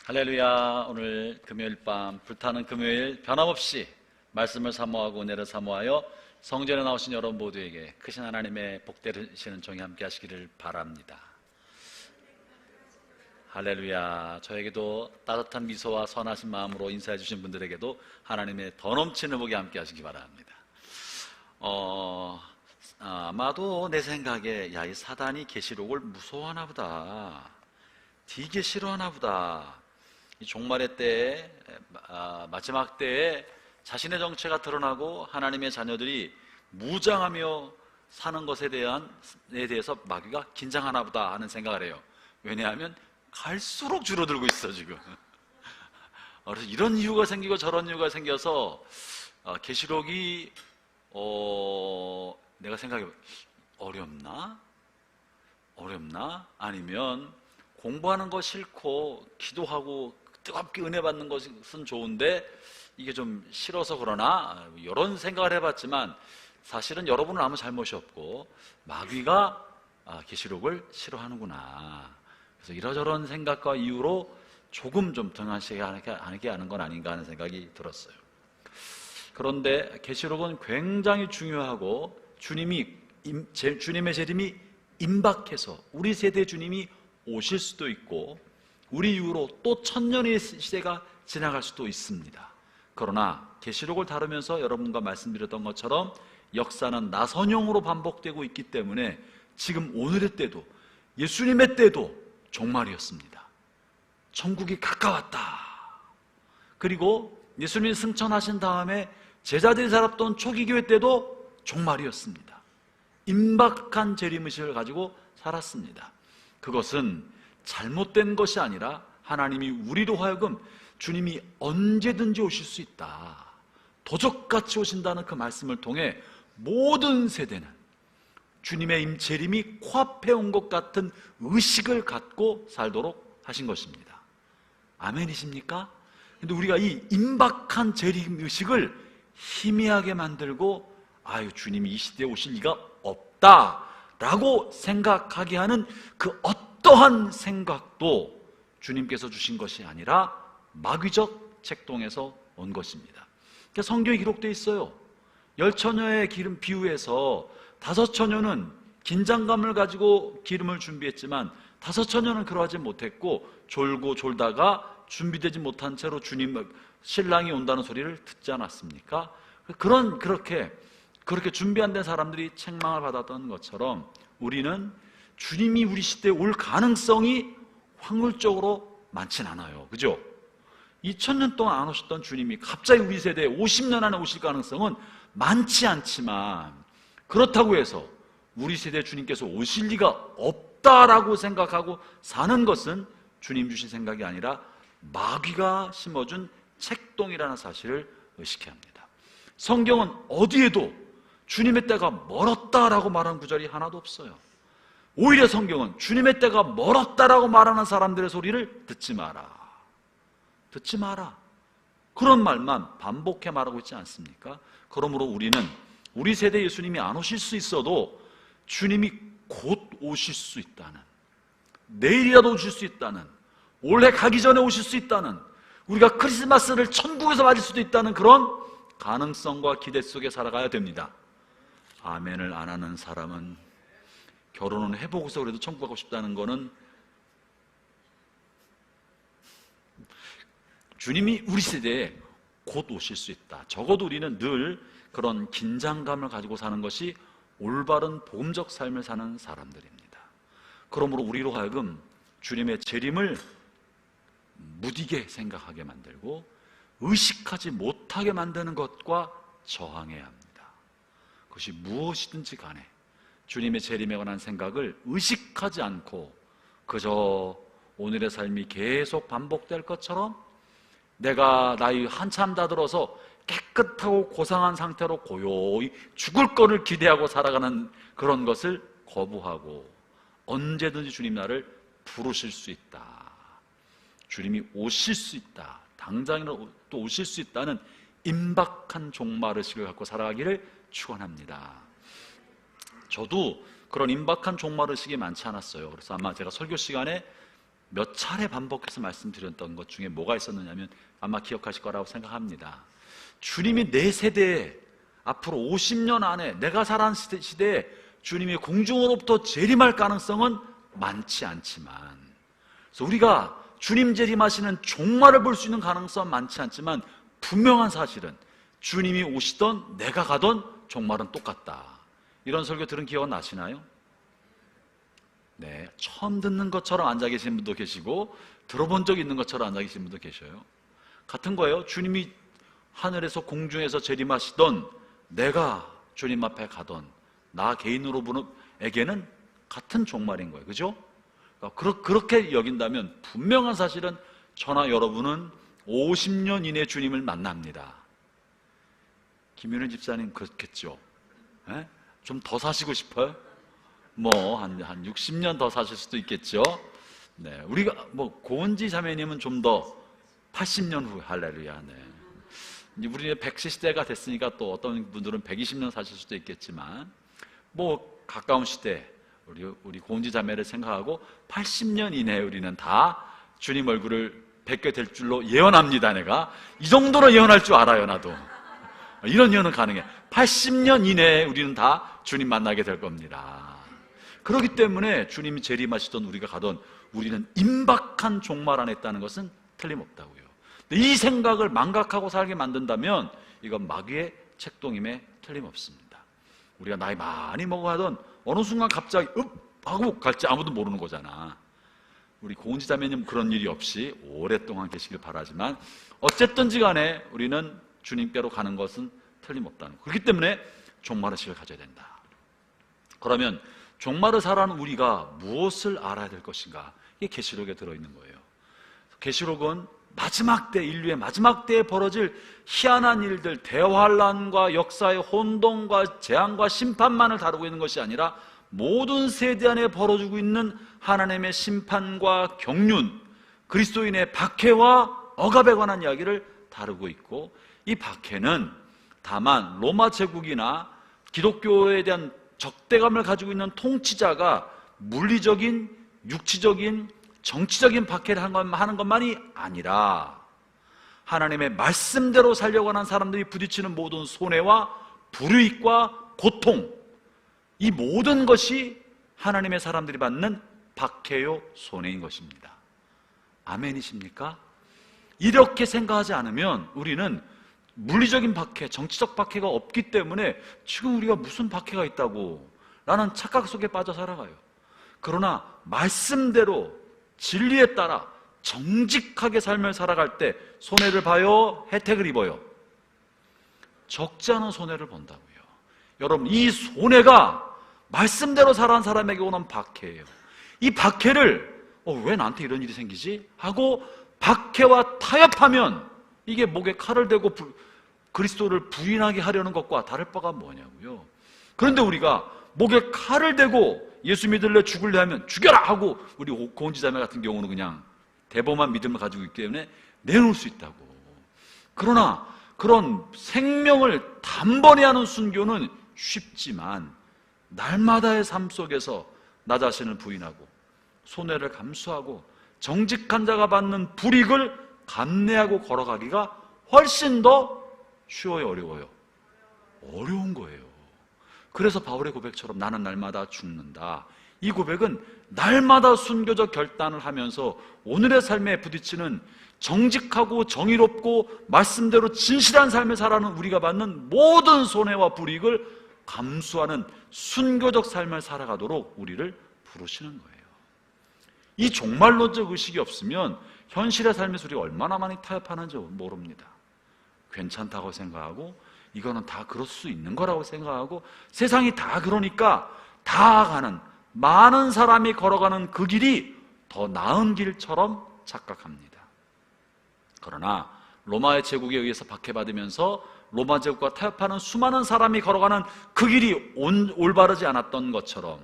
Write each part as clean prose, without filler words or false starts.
할렐루야. 오늘 금요일 밤 불타는 금요일 변함없이 말씀을 사모하고 은혜를 사모하여 성전에 나오신 여러분 모두에게 크신 하나님의 복되시는 종이 함께 하시기를 바랍니다. 할렐루야. 저에게도 따뜻한 미소와 선하신 마음으로 인사해 주신 분들에게도 하나님의 더 넘치는 복이 함께 하시기 바랍니다. 아마도 내 생각에 이 사단이 계시록을 무서워하나 보다, 되게 싫어하나 보다. 이 종말의 때에, 마지막 때에 자신의 정체가 드러나고 하나님의 자녀들이 무장하며 사는 것에 대해서 마귀가 긴장하나 보다 하는 생각을 해요. 왜냐하면 갈수록 줄어들고 있어 지금. 그래서 이런 이유가 생기고 저런 이유가 생겨서 계시록이 내가 생각해봐, 어렵나? 아니면 공부하는 거 싫고 기도하고 뜨겁게 은혜 받는 것은 좋은데 이게 좀 싫어서 그러나? 이런 생각을 해봤지만 사실은 여러분은 아무 잘못이 없고 마귀가 계시록을 싫어하는구나. 그래서 이러저런 생각과 이유로 조금 좀 등한시하게 하는 건 아닌가 하는 생각이 들었어요. 그런데 계시록은 굉장히 중요하고 주님의 재림이 임박해서 우리 세대 주님이 오실 수도 있고 우리 이후로 또 1000년의 시대가 지나갈 수도 있습니다. 그러나 계시록을 다루면서 여러분과 말씀드렸던 것처럼 역사는 나선형으로 반복되고 있기 때문에 지금 오늘의 때도 예수님의 때도 종말이었습니다. 천국이 가까웠다. 그리고 예수님이 승천하신 다음에 제자들이 살았던 초기교회 때도 종말이었습니다. 임박한 재림의식을 가지고 살았습니다. 그것은 잘못된 것이 아니라 하나님이 우리로 하여금 주님이 언제든지 오실 수 있다, 도적같이 오신다는 그 말씀을 통해 모든 세대는 주님의 재림이 코앞에 온 것 같은 의식을 갖고 살도록 하신 것입니다. 아멘이십니까? 근데 우리가 이 임박한 재림 의식을 희미하게 만들고 주님이 이 시대에 오실 리가 없다라고 생각하게 하는 그 어떠한 생각도 주님께서 주신 것이 아니라 마귀적 책동에서 온 것입니다. 그러니까 성경에 기록되어 있어요. 10처녀의 기름 비유에서 5처녀는 긴장감을 가지고 기름을 준비했지만 5처녀는 그러하지 못했고 졸고 졸다가 준비되지 못한 채로 신랑이 온다는 소리를 듣지 않았습니까? 그렇게 준비 안 된 사람들이 책망을 받았던 것처럼 우리는 주님이 우리 시대에 올 가능성이 확률적으로 많진 않아요. 그죠? 2000년 동안 안 오셨던 주님이 갑자기 우리 세대에 50년 안에 오실 가능성은 많지 않지만, 그렇다고 해서 우리 세대 주님께서 오실 리가 없다라고 생각하고 사는 것은 주님 주신 생각이 아니라 마귀가 심어준 책동이라는 사실을 의식해야 합니다. 성경은 어디에도 주님의 때가 멀었다라고 말하는 구절이 하나도 없어요. 오히려 성경은 주님의 때가 멀었다라고 말하는 사람들의 소리를 듣지 마라. 그런 말만 반복해 말하고 있지 않습니까? 그러므로 우리는 우리 세대 예수님이 안 오실 수 있어도 주님이 곧 오실 수 있다는, 내일이라도 오실 수 있다는, 올해 가기 전에 오실 수 있다는, 우리가 크리스마스를 천국에서 맞을 수도 있다는 그런 가능성과 기대 속에 살아가야 됩니다. 아멘을 안 하는 사람은 결혼은 해보고서 그래도 천국 가고 싶다는 거는, 주님이 우리 세대에 곧 오실 수 있다, 적어도 우리는 늘 그런 긴장감을 가지고 사는 것이 올바른 복음적 삶을 사는 사람들입니다. 그러므로 우리로 하여금 주님의 재림을 무디게 생각하게 만들고 의식하지 못하게 만드는 것과 저항해야 합니다. 그것이 무엇이든지 간에 주님의 재림에 관한 생각을 의식하지 않고 그저 오늘의 삶이 계속 반복될 것처럼 내가 나이 한참 다 들어서 깨끗하고 고상한 상태로 고요히 죽을 거를 기대하고 살아가는 그런 것을 거부하고 언제든지 주님 나를 부르실 수 있다, 주님이 오실 수 있다, 당장이라도 또 오실 수 있다는 임박한 종말의식을 갖고 살아가기를 축원합니다. 저도 그런 임박한 종말의식이 많지 않았어요. 그래서 아마 제가 설교 시간에 몇 차례 반복해서 말씀드렸던 것 중에 뭐가 있었느냐면 아마 기억하실 거라고 생각합니다. 주님이 내 세대에 앞으로 50년 안에 내가 살아온 시대에 주님이 공중으로부터 재림할 가능성은 많지 않지만, 그래서 우리가 주님 재림하시는 종말을 볼 수 있는 가능성은 많지 않지만 분명한 사실은 주님이 오시던 내가 가던 종말은 똑같다. 이런 설교 들은 기억은 나시나요? 네, 처음 듣는 것처럼 앉아 계신 분도 계시고 들어본 적 있는 것처럼 앉아 계신 분도 계셔요. 같은 거예요. 주님이 하늘에서 공중에서 재림하시던 내가 주님 앞에 가던 나 개인으로에게는 같은 종말인 거예요. 그죠? 그렇게 여긴다면 분명한 사실은 저나 여러분은 50년 이내 주님을 만납니다. 김윤현 집사님 그렇겠죠? 좀 더 사시고 싶어요? 한 60년 더 사실 수도 있겠죠? 네, 우리가 고은지 자매님은 좀 더 80년 후, 할렐루야. 네. 이제 우리 100시대가 됐으니까 또 어떤 분들은 120년 사실 수도 있겠지만, 가까운 시대, 우리 고은지 자매를 생각하고 80년 이내에 우리는 다 주님 얼굴을 뵙게 될 줄로 예언합니다. 내가 이 정도로 예언할 줄 알아요. 나도 이런 예언은 가능해. 80년 이내에 우리는 다 주님 만나게 될 겁니다. 그렇기 때문에 주님이 재림하시던 우리가 가던 우리는 임박한 종말 안에 있다는 것은 틀림없다고요. 이 생각을 망각하고 살게 만든다면 이건 마귀의 책동임에 틀림없습니다. 우리가 나이 많이 먹어가던 어느 순간 갑자기 하고 갈지 아무도 모르는 거잖아. 우리 고은지 자매님 그런 일이 없이 오랫동안 계시길 바라지만 어쨌든지 간에 우리는 주님께로 가는 것은 틀림없다는 거. 그렇기 때문에 종말의식을 가져야 된다. 그러면 종말을 살아가는 우리가 무엇을 알아야 될 것인가? 이게 계시록에 들어있는 거예요. 계시록은 마지막 때, 인류의 마지막 때에 벌어질 희한한 일들, 대환란과 역사의 혼동과 재앙과 심판만을 다루고 있는 것이 아니라 모든 세대 안에 벌어지고 있는 하나님의 심판과 경륜, 그리스도인의 박해와 억압에 관한 이야기를 다루고 있고, 이 박해는 다만 로마 제국이나 기독교에 대한 적대감을 가지고 있는 통치자가 물리적인, 육치적인, 정치적인 박해를 하는 것만이 아니라 하나님의 말씀대로 살려고 하는 사람들이 부딪히는 모든 손해와 불이익과 고통, 이 모든 것이 하나님의 사람들이 받는 박해요 손해인 것입니다. 아멘이십니까? 이렇게 생각하지 않으면 우리는 물리적인 박해, 정치적 박해가 없기 때문에 지금 우리가 무슨 박해가 있다고 라는 착각 속에 빠져 살아가요. 그러나 말씀대로 진리에 따라 정직하게 삶을 살아갈 때 손해를 봐요? 혜택을 입어요? 적지 않은 손해를 본다고요. 여러분, 이 손해가 말씀대로 살아간 사람에게 오는 박해예요. 이 박해를 왜 나한테 이런 일이 생기지? 하고 박해와 타협하면 이게 목에 칼을 대고 그리스도를 부인하게 하려는 것과 다를 바가 뭐냐고요. 그런데 우리가 목에 칼을 대고 예수 믿을래 죽을래 하면 죽여라 하고, 우리 고은지 자매 같은 경우는 그냥 대범한 믿음을 가지고 있기 때문에 내놓을 수 있다고. 그러나 그런 생명을 단번에 하는 순교는 쉽지만 날마다의 삶 속에서 나 자신을 부인하고 손해를 감수하고 정직한 자가 받는 불이익을 감내하고 걸어가기가 훨씬 더 쉬워요, 어려워요? 어려운 거예요. 그래서 바울의 고백처럼 나는 날마다 죽는다. 이 고백은 날마다 순교적 결단을 하면서 오늘의 삶에 부딪히는 정직하고 정의롭고 말씀대로 진실한 삶을 살아가는 우리가 받는 모든 손해와 불이익을 감수하는 순교적 삶을 살아가도록 우리를 부르시는 거예요. 이 종말론적 의식이 없으면 현실의 삶에서 우리가 얼마나 많이 타협하는지 모릅니다. 괜찮다고 생각하고 이거는 다 그럴 수 있는 거라고 생각하고 세상이 다 그러니까 다 가는, 많은 사람이 걸어가는 그 길이 더 나은 길처럼 착각합니다. 그러나 로마의 제국에 의해서 박해받으면서 로마 제국과 타협하는 수많은 사람이 걸어가는 그 길이 올바르지 않았던 것처럼,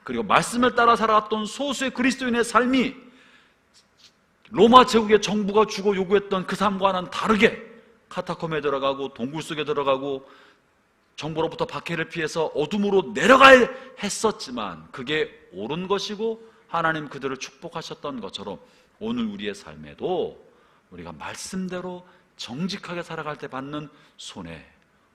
그리고 말씀을 따라 살아갔던 소수의 그리스도인의 삶이 로마 제국의 정부가 주고 요구했던 그 삶과는 다르게 카타콤에 들어가고 동굴 속에 들어가고 정부로부터 박해를 피해서 어둠으로 내려가야 했었지만 그게 옳은 것이고 하나님 그들을 축복하셨던 것처럼 오늘 우리의 삶에도 우리가 말씀대로 정직하게 살아갈 때 받는 손해,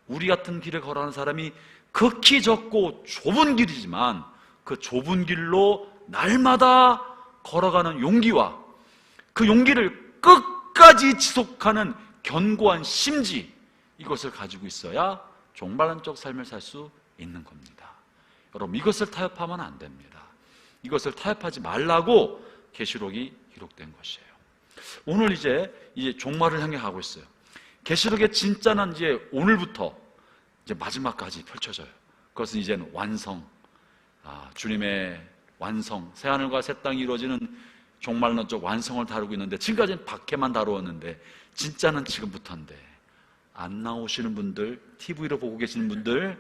우리 같은 길을 걸어가는 사람이 극히 적고 좁은 길이지만 그 좁은 길로 날마다 걸어가는 용기와 그 용기를 끝까지 지속하는 견고한 심지, 이것을 가지고 있어야 종말론적 삶을 살 수 있는 겁니다. 여러분, 이것을 타협하면 안 됩니다. 이것을 타협하지 말라고 계시록이 기록된 것이에요. 오늘 이제 종말을 향해 가고 있어요. 계시록의 진짜는 이제 오늘부터 이제 마지막까지 펼쳐져요. 그것은 이제는 완성, 주님의 완성, 새하늘과 새 땅이 이루어지는 종말론적 완성을 다루고 있는데, 지금까지는 밖에만 다루었는데 진짜는 지금부터인데, 안 나오시는 분들, TV로 보고 계시는 분들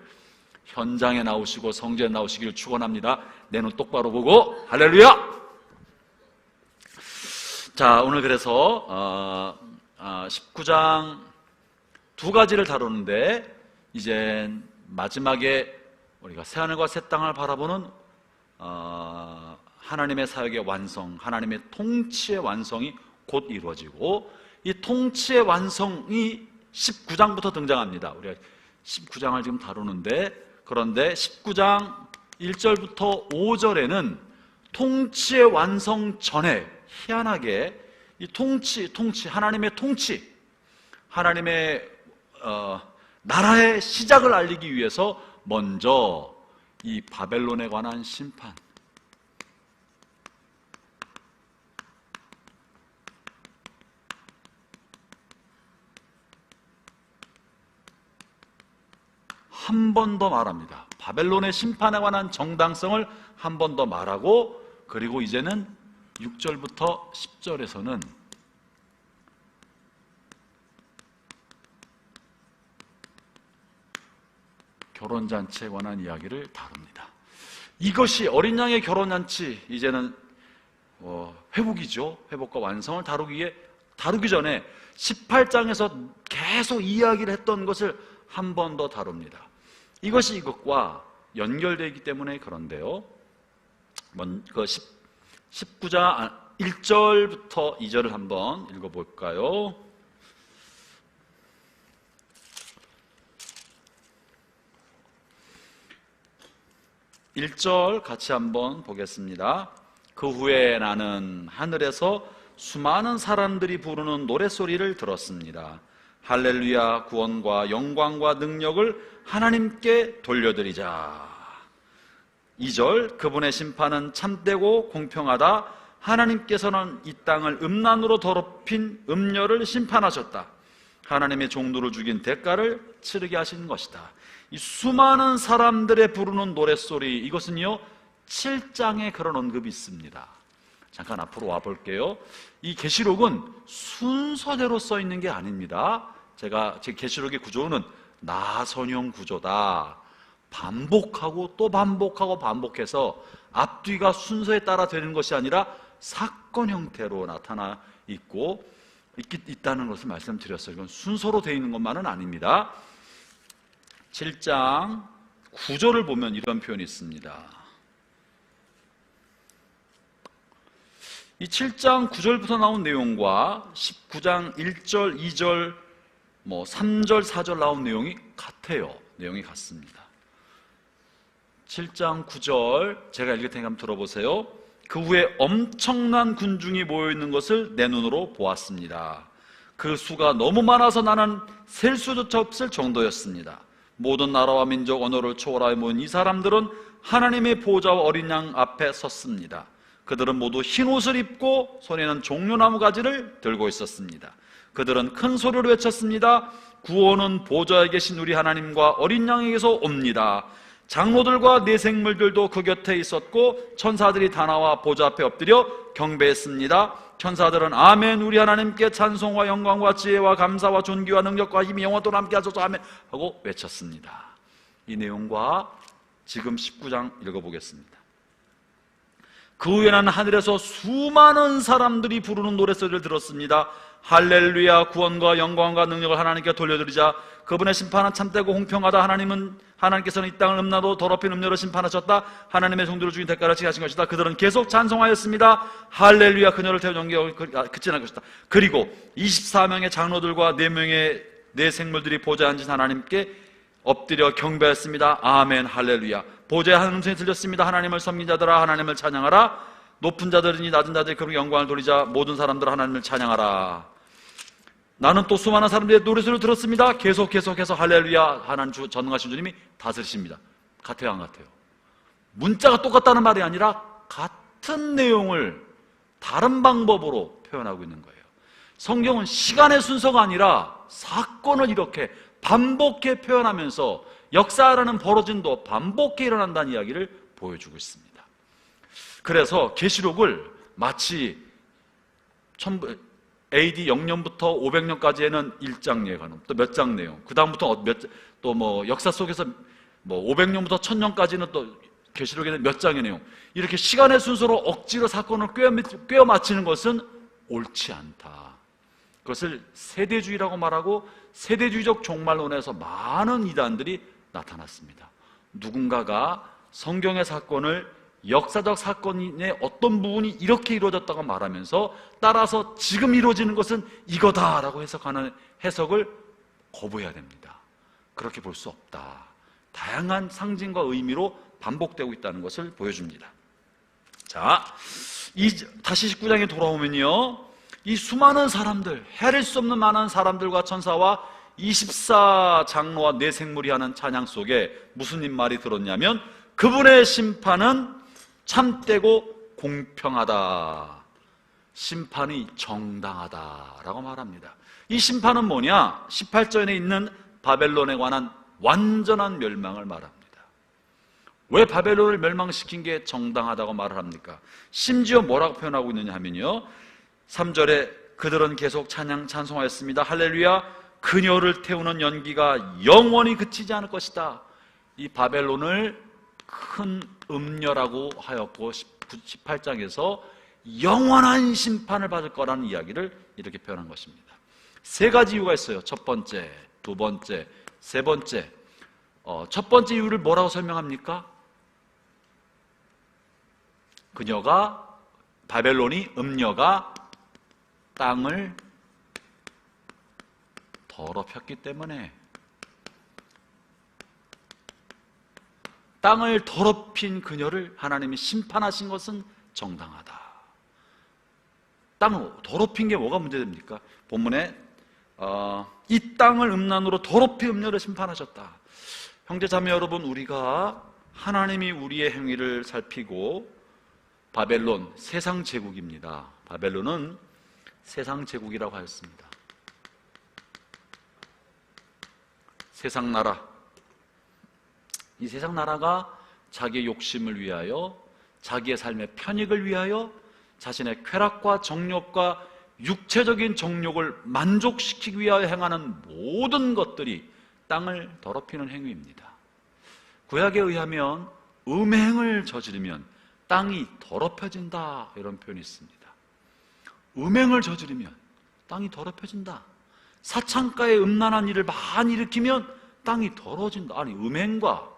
현장에 나오시고 성전에 나오시기를 축원합니다. 내 눈 똑바로 보고 할렐루야! 자, 오늘 그래서 19장 두 가지를 다루는데, 이제 마지막에 우리가 새하늘과 새 땅을 바라보는 하나님의 사역의 완성, 하나님의 통치의 완성이 곧 이루어지고, 이 통치의 완성이 19장부터 등장합니다. 우리가 19장을 지금 다루는데, 그런데 19장 1절부터 5절에는 통치의 완성 전에 희한하게 이 통치, 하나님의 통치, 하나님의 나라의 시작을 알리기 위해서 먼저 이 바벨론에 관한 심판, 한 번 더 말합니다. 바벨론의 심판에 관한 정당성을 한 번 더 말하고, 그리고 이제는 6절부터 10절에서는 결혼잔치에 관한 이야기를 다룹니다. 이것이 어린 양의 결혼잔치, 이제는 회복이죠. 회복과 완성을 다루기 전에 18장에서 계속 이야기를 했던 것을 한 번 더 다룹니다. 이것이 이것과 연결되기 때문에 그런데요. 그 19장 1절부터 2절을 한번 읽어볼까요? (1절) 같이 한번 보겠습니다. 그 후에 나는 하늘에서 수많은 사람들이 부르는 노랫소리를 들었습니다. 할렐루야, 구원과 영광과 능력을 하나님께 돌려드리자. 2절, 그분의 심판은 참되고 공평하다. 하나님께서는 이 땅을 음란으로 더럽힌 음녀를 심판하셨다. 하나님의 종들을 죽인 대가를 치르게 하신 것이다. 이 수많은 사람들의 부르는 노랫소리, 이것은요 7장에 그런 언급이 있습니다. 잠깐 앞으로 와볼게요. 이 계시록은 순서대로 써 있는 게 아닙니다. 제 계시록의 구조는 나선형 구조다. 반복하고 또 반복하고 반복해서 앞뒤가 순서에 따라 되는 것이 아니라 사건 형태로 나타나 있다는 것을 말씀드렸어요. 이건 순서로 되어 있는 것만은 아닙니다. 7장 9절을 보면 이런 표현이 있습니다. 이 7장 9절부터 나온 내용과 19장 1절, 2절, 3절, 4절 나온 내용이 같아요. 내용이 같습니다. 7장 9절 제가 읽을 테니까 한번 들어보세요. 그 후에 엄청난 군중이 모여있는 것을 내 눈으로 보았습니다. 그 수가 너무 많아서 나는 셀 수조차 없을 정도였습니다. 모든 나라와 민족, 언어를 초월하여 모인 이 사람들은 하나님의 보호자와 어린 양 앞에 섰습니다. 그들은 모두 흰 옷을 입고 손에는 종려나무 가지를 들고 있었습니다. 그들은 큰 소리로 외쳤습니다. 구원은 보좌에 계신 우리 하나님과 어린 양에게서 옵니다. 장로들과 네 생물들도 그 곁에 있었고 천사들이 다 나와 보좌 앞에 엎드려 경배했습니다. 천사들은 아멘, 우리 하나님께 찬송과 영광과 지혜와 감사와 존귀와 능력과 힘이 영원토록 함께 하소서 아멘 하고 외쳤습니다. 이 내용과 지금 19장 읽어보겠습니다. 그 후에는 하늘에서 수많은 사람들이 부르는 노랫소리를 들었습니다. 할렐루야, 구원과 영광과 능력을 하나님께 돌려드리자. 그분의 심판은 참되고 공평하다. 하나님께서는 이 땅을 음란도 더럽힌 음료로 심판하셨다. 하나님의 종들을 죽인 대가를 지하신 것이다. 그들은 계속 찬송하였습니다. 할렐루야, 그녀를 태운 연기가 그치 않을 것이다. 그리고 24명의 장로들과 4명의 네 생물들이 보좌에 앉은 하나님께 엎드려 경배했습니다. 아멘, 할렐루야. 보좌에 한 음성이 들렸습니다. 하나님을 섬긴 자들아, 하나님을 찬양하라. 높은 자들이니 낮은 자들이 그분께 영광을 돌리자. 모든 사람들 하나님을 찬양하라. 나는 또 수많은 사람들의 노래소리를 들었습니다. 계속해서 할렐루야, 하나님 전능하신 주님이 다스리십니다. 같아요, 안 같아요? 문자가 똑같다는 말이 아니라 같은 내용을 다른 방법으로 표현하고 있는 거예요. 성경은 시간의 순서가 아니라 사건을 이렇게 반복해 표현하면서 역사라는 벌어진도 반복해 일어난다는 이야기를 보여주고 있습니다. 그래서 계시록을 마치 AD 0년부터 500년까지에는 1장 예가는 또 몇 장 내용, 그 다음부터 또 뭐 역사 속에서 뭐 500년부터 1000년까지는 또 계시록에는 몇 장의 내용, 이렇게 시간의 순서로 억지로 사건을 꿰어 맞추는 것은 옳지 않다. 그것을 세대주의라고 말하고 세대주의적 종말론에서 많은 이단들이 나타났습니다. 누군가가 성경의 사건을 역사적 사건의 어떤 부분이 이렇게 이루어졌다고 말하면서 따라서 지금 이루어지는 것은 이거다라고 해석하는 해석을 거부해야 됩니다. 그렇게 볼 수 없다. 다양한 상징과 의미로 반복되고 있다는 것을 보여줍니다. 자, 다시 19장에 돌아오면요, 이 수많은 사람들, 헤아릴 수 없는 많은 사람들과 천사와 24장로와 4생물이 하는 찬양 속에 무슨 말이 들었냐면, 그분의 심판은 참되고 공평하다. 심판이 정당하다라고 말합니다. 이 심판은 뭐냐? 18절에 있는 바벨론에 관한 완전한 멸망을 말합니다. 왜 바벨론을 멸망시킨 게 정당하다고 말을 합니까? 심지어 뭐라고 표현하고 있느냐 하면요, 3절에 그들은 계속 찬송하였습니다. 할렐루야, 그녀를 태우는 연기가 영원히 그치지 않을 것이다. 이 바벨론을 큰 음녀라고 하였고 18장에서 영원한 심판을 받을 거라는 이야기를 이렇게 표현한 것입니다. 3가지 이유가 있어요. 첫 번째, 두 번째, 세 번째. 첫 번째 이유를 뭐라고 설명합니까? 바벨론이, 음녀가 땅을 더럽혔기 때문에, 땅을 더럽힌 그녀를 하나님이 심판하신 것은 정당하다. 땅을 더럽힌 게 뭐가 문제됩니까? 본문에 이 땅을 음란으로 더럽히 음녀를 심판하셨다. 형제 자매 여러분, 우리가 하나님이 우리의 행위를 살피고, 바벨론 세상 제국입니다. 바벨론은 세상 제국이라고 하였습니다. 세상 나라. 이 세상 나라가 자기의 욕심을 위하여, 자기의 삶의 편익을 위하여 자신의 쾌락과 정욕과 육체적인 정욕을 만족시키기 위하여 행하는 모든 것들이 땅을 더럽히는 행위입니다. 구약에 의하면 음행을 저지르면 땅이 더럽혀진다, 이런 표현이 있습니다. 음행을 저지르면 땅이 더럽혀진다. 사창가에 음란한 일을 많이 일으키면 땅이 더러워진다. 아니, 음행과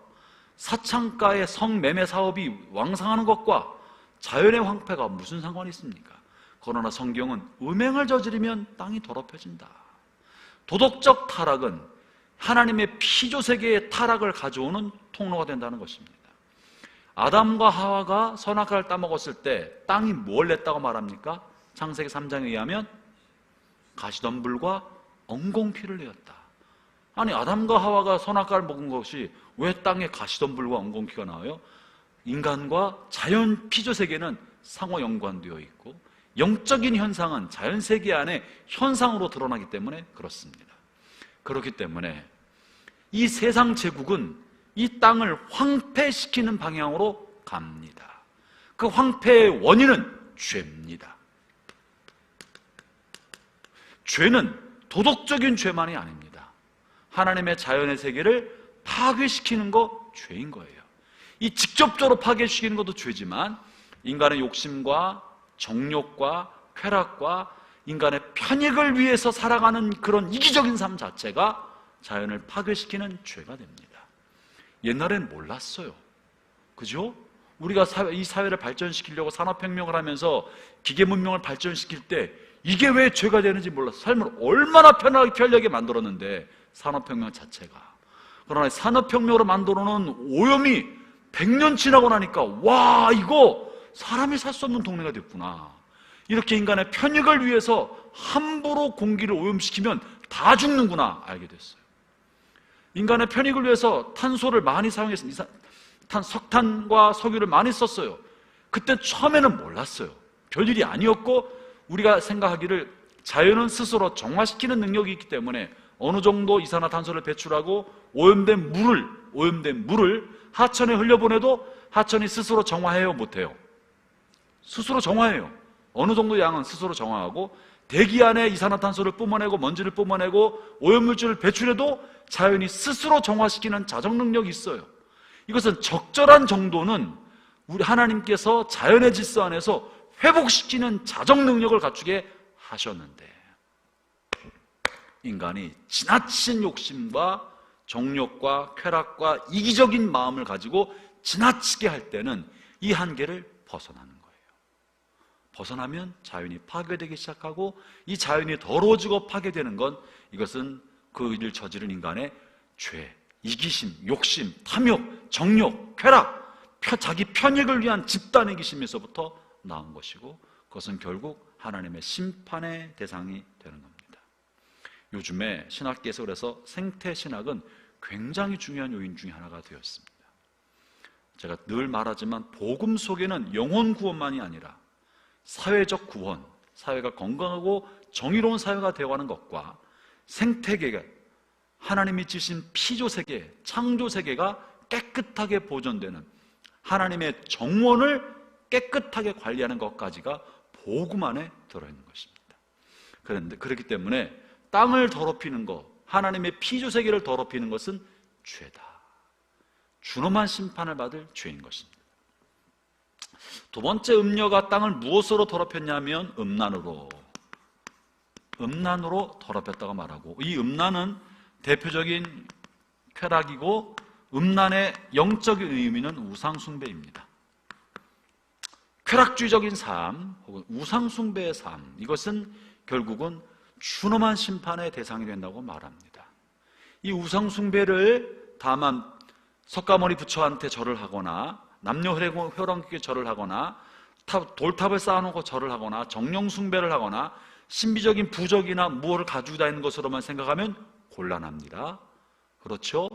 사창가의 성매매 사업이 왕성하는 것과 자연의 황폐가 무슨 상관이 있습니까? 그러나 성경은 음행을 저지르면 땅이 더럽혀진다. 도덕적 타락은 하나님의 피조세계의 타락을 가져오는 통로가 된다는 것입니다. 아담과 하와가 선악과를 따먹었을 때 땅이 뭘 냈다고 말합니까? 창세기 3장에 의하면 가시덤불과 엉겅퀴를 내었다. 아니, 아담과 하와가 선악과를 먹은 것이 왜 땅에 가시덤불과 엉겅퀴가 나와요? 인간과 자연 피조세계는 상호 연관되어 있고, 영적인 현상은 자연세계 안에 현상으로 드러나기 때문에 그렇습니다. 그렇기 때문에 이 세상 제국은 이 땅을 황폐시키는 방향으로 갑니다. 그 황폐의 원인은 죄입니다. 죄는 도덕적인 죄만이 아닙니다. 하나님의 자연의 세계를 파괴시키는 거 죄인 거예요. 이 직접적으로 파괴시키는 것도 죄지만, 인간의 욕심과 정욕과 쾌락과 인간의 편익을 위해서 살아가는 그런 이기적인 삶 자체가 자연을 파괴시키는 죄가 됩니다. 옛날엔 몰랐어요. 그죠? 우리가 이 사회를 발전시키려고 산업혁명을 하면서 기계문명을 발전시킬 때 이게 왜 죄가 되는지 몰랐어요. 삶을 얼마나 편하게 만들었는데, 산업혁명 자체가. 그러나 산업혁명으로 만들어 놓은 오염이 100년 지나고 나니까 와, 이거 사람이 살 수 없는 동네가 됐구나. 이렇게 인간의 편익을 위해서 함부로 공기를 오염시키면 다 죽는구나 알게 됐어요. 인간의 편익을 위해서 탄소를 많이 사용했습니다. 석탄과 석유를 많이 썼어요. 그때 처음에는 몰랐어요. 별일이 아니었고, 우리가 생각하기를 자연은 스스로 정화시키는 능력이 있기 때문에 어느 정도 이산화탄소를 배출하고 오염된 물을 하천에 흘려보내도 하천이 스스로 정화해요, 못해요? 스스로 정화해요. 어느 정도 양은 스스로 정화하고, 대기 안에 이산화탄소를 뿜어내고 먼지를 뿜어내고 오염물질을 배출해도 자연이 스스로 정화시키는 자정 능력이 있어요. 이것은 적절한 정도는 우리 하나님께서 자연의 질서 안에서 회복시키는 자정 능력을 갖추게 하셨는데, 인간이 지나친 욕심과 정욕과 쾌락과 이기적인 마음을 가지고 지나치게 할 때는 이 한계를 벗어나는 거예요. 벗어나면 자연이 파괴되기 시작하고, 이 자연이 더러워지고 파괴되는 건, 이것은 그 일을 저지른 인간의 죄, 이기심, 욕심, 탐욕, 정욕, 쾌락, 자기 편익을 위한 집단 이기심에서부터 나온 것이고, 그것은 결국 하나님의 심판의 대상이 되는 겁니다. 요즘에 신학계에서 그래서 생태신학은 굉장히 중요한 요인 중에 하나가 되었습니다. 제가 늘 말하지만 복음 속에는 영혼 구원만이 아니라 사회적 구원, 사회가 건강하고 정의로운 사회가 되어가는 것과 생태계가, 하나님이 지신 피조세계, 창조세계가 깨끗하게 보존되는 하나님의 정원을 깨끗하게 관리하는 것까지가 복음 안에 들어있는 것입니다. 그런데 그렇기 때문에 땅을 더럽히는 것, 하나님의 피조세계를 더럽히는 것은 죄다. 준엄한 심판을 받을 죄인 것입니다. 두 번째 음녀가 땅을 무엇으로 더럽혔냐면 음란으로 더럽혔다고 말하고, 이 음란은 대표적인 쾌락이고, 음란의 영적인 의미는 우상숭배입니다. 쾌락주의적인 삶 혹은 우상숭배의 삶, 이것은 결국은 준엄한 심판의 대상이 된다고 말합니다. 이 우상숭배를 다만 석가모니 부처한테 절을 하거나, 남녀 혈원께 절을 하거나, 돌탑을 쌓아놓고 절을 하거나, 정령숭배를 하거나, 신비적인 부적이나 무엇을 가지고 다니는 것으로만 생각하면 곤란합니다. 그렇죠?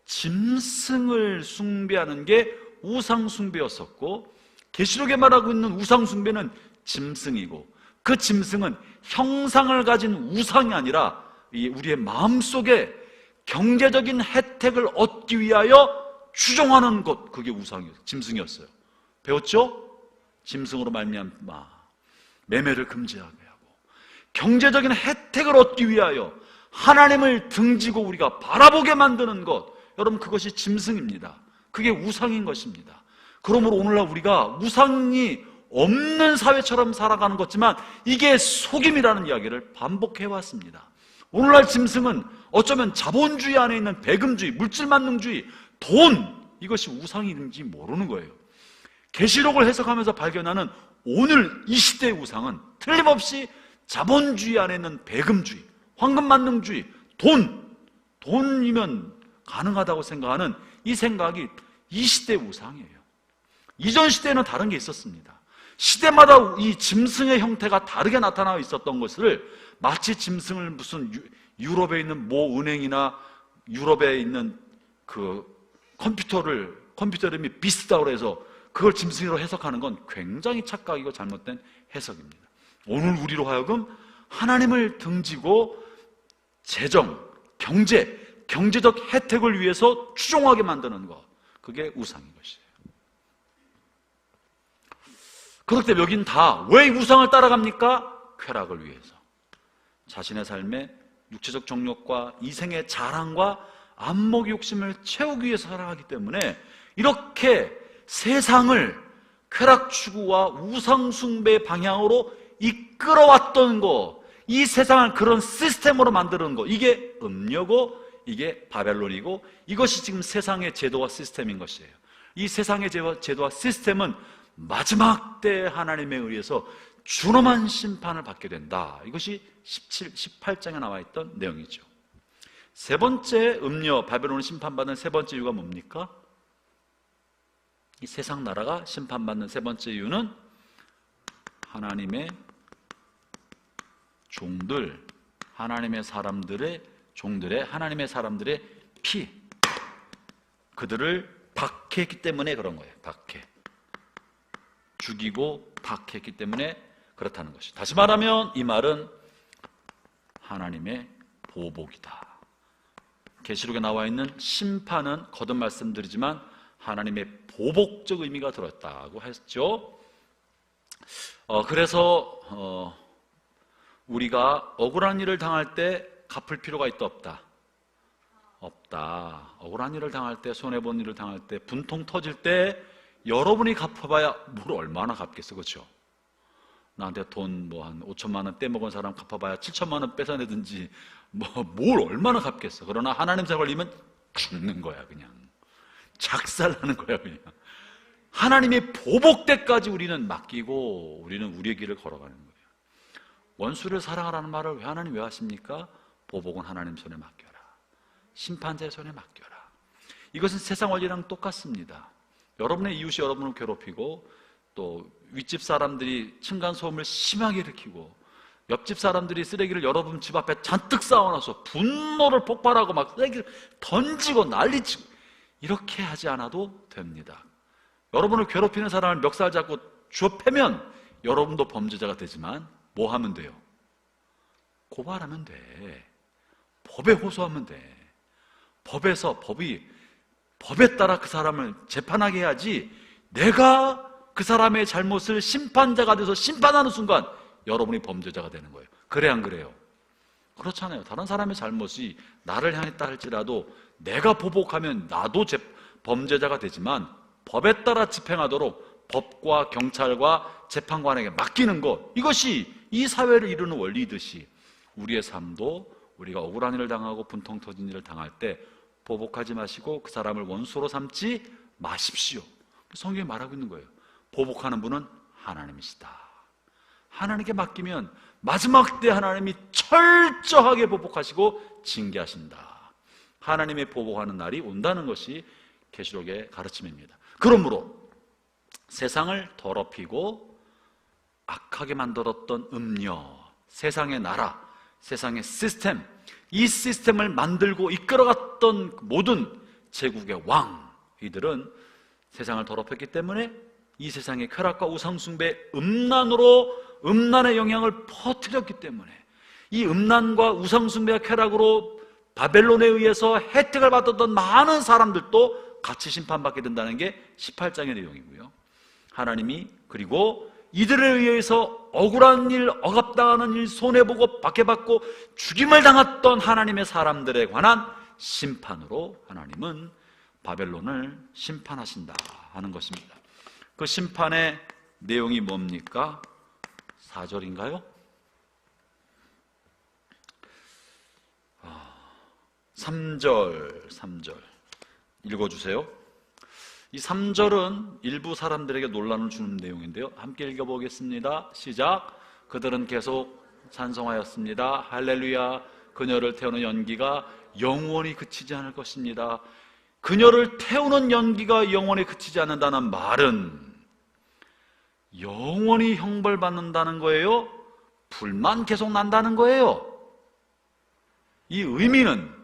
짐승을 숭배하는 게 우상숭배였었고, 계시록에 말하고 있는 우상숭배는 짐승이고, 그 짐승은 형상을 가진 우상이 아니라 우리의 마음속에 경제적인 혜택을 얻기 위하여 추종하는 것, 그게 짐승이었어요. 배웠죠? 짐승으로 말미암아 매매를 금지하게 하고, 경제적인 혜택을 얻기 위하여 하나님을 등지고 우리가 바라보게 만드는 것, 여러분 그것이 짐승입니다. 그게 우상인 것입니다. 그러므로 오늘날 우리가 우상이 없는 사회처럼 살아가는 것지만 이게 속임이라는 이야기를 반복해왔습니다. 오늘날 짐승은 어쩌면 자본주의 안에 있는 배금주의, 물질만능주의, 돈, 이것이 우상인지 모르는 거예요. 계시록을 해석하면서 발견하는 오늘 이 시대의 우상은 틀림없이 자본주의 안에 있는 배금주의, 황금만능주의, 돈이면 가능하다고 생각하는 이 생각이 이 시대의 우상이에요. 이전 시대에는 다른 게 있었습니다. 시대마다 이 짐승의 형태가 다르게 나타나 있었던 것을, 마치 짐승을 무슨 유럽에 있는 모 은행이나 유럽에 있는 그 컴퓨터 이름이 비스다고 해서 그걸 짐승으로 해석하는 건 굉장히 착각이고 잘못된 해석입니다. 오늘 우리로 하여금 하나님을 등지고 재정, 경제적 혜택을 위해서 추종하게 만드는 것, 그게 우상인 것이에요. 그렇기 때문에 여긴 다 왜 우상을 따라갑니까? 쾌락을 위해서. 자신의 삶에 육체적 정욕과 이생의 자랑과 안목 욕심을 채우기 위해서 살아가기 때문에 이렇게 세상을 쾌락 추구와 우상 숭배 방향으로 이끌어왔던 거, 이 세상을 그런 시스템으로 만드는 거, 이게 음녀고 이게 바벨론이고, 이것이 지금 세상의 제도와 시스템인 것이에요. 이 세상의 제도와 시스템은 마지막 때 하나님에 의해서 준엄한 심판을 받게 된다. 이것이 18장에 나와 있던 내용이죠. 세 번째 음녀 바벨론을 심판받는 세 번째 이유가 뭡니까? 이 세상 나라가 심판받는 세 번째 이유는 하나님의 종들, 하나님의 사람들의 종들의, 하나님의 사람들의 피, 그들을 박해했기 때문에 그런 거예요. 죽이고 박해했기 때문에 그렇다는 것이. 다시 말하면 이 말은 하나님의 보복이다. 계시록에 나와 있는 심판은 거듭 말씀드리지만 하나님의 보복적 의미가 들었다고 했죠. 그래서 우리가 억울한 일을 당할 때 갚을 필요가 있다 없다? 없다. 억울한 일을 당할 때, 손해본 일을 당할 때, 분통 터질 때 여러분이 갚아봐야 뭘 얼마나 갚겠어, 그렇죠? 나한테 돈 뭐 한 5천만 원 떼먹은 사람 갚아봐야 7천만 원 뺏어내든지 뭘 얼마나 갚겠어. 그러나 하나님 손에 걸리면 죽는 거야. 그냥 작살나는 거야. 그냥 하나님의 보복 때까지 우리는 맡기고 우리는 우리의 길을 걸어가는 거예요. 원수를 사랑하라는 말을 왜 하나님 왜 하십니까? 보복은 하나님 손에 맡겨라. 심판자의 손에 맡겨라. 이것은 세상 원리랑 똑같습니다. 여러분의 이웃이 여러분을 괴롭히고 또 윗집 사람들이 층간소음을 심하게 일으키고 옆집 사람들이 쓰레기를 여러분 집 앞에 잔뜩 쌓아놔서 분노를 폭발하고 막 쓰레기를 던지고 난리치고 이렇게 하지 않아도 됩니다. 여러분을 괴롭히는 사람을 멱살 잡고 주워 패면 여러분도 범죄자가 되지만 뭐 하면 돼요? 고발하면 돼. 법에 호소하면 돼. 법에 따라 그 사람을 재판하게 해야지, 내가 그 사람의 잘못을 심판자가 돼서 심판하는 순간 여러분이 범죄자가 되는 거예요. 그래 안 그래요? 그렇잖아요. 다른 사람의 잘못이 나를 향했다 할지라도 내가 보복하면 나도 범죄자가 되지만 법에 따라 집행하도록 법과 경찰과 재판관에게 맡기는 것, 이것이 이 사회를 이루는 원리이듯이 우리의 삶도 우리가 억울한 일을 당하고 분통 터진 일을 당할 때 보복하지 마시고 그 사람을 원수로 삼지 마십시오. 성경이 말하고 있는 거예요. 보복하는 분은 하나님이시다. 하나님께 맡기면 마지막 때 하나님이 철저하게 보복하시고 징계하신다. 하나님의 보복하는 날이 온다는 것이 계시록의 가르침입니다. 그러므로 세상을 더럽히고 악하게 만들었던 음녀, 세상의 나라, 세상의 시스템, 이 시스템을 만들고 이끌어갔던 모든 제국의 왕, 이들은 세상을 더럽혔기 때문에 이 세상의 쾌락과 우상숭배 음란의 영향을 퍼뜨렸기 때문에 이 음란과 우상숭배와 쾌락으로 바벨론에 의해서 혜택을 받았던 많은 사람들도 같이 심판받게 된다는 게 18장의 내용이고요. 하나님이 그리고 이들에 의해서 억울한 일, 억압당하는 일, 손해보고 박해받고 죽임을 당했던 하나님의 사람들에 관한 심판으로 하나님은 바벨론을 심판하신다 하는 것입니다. 그 심판의 내용이 뭡니까? 4절인가요? 3절 읽어주세요. 이 3절은 일부 사람들에게 논란을 주는 내용인데요. 함께 읽어보겠습니다. 시작. 그들은 계속 찬송하였습니다. 할렐루야. 그녀를 태우는 연기가 영원히 그치지 않을 것입니다. 그녀를 태우는 연기가 영원히 그치지 않는다는 말은 영원히 형벌받는다는 거예요? 불만 계속 난다는 거예요? 이 의미는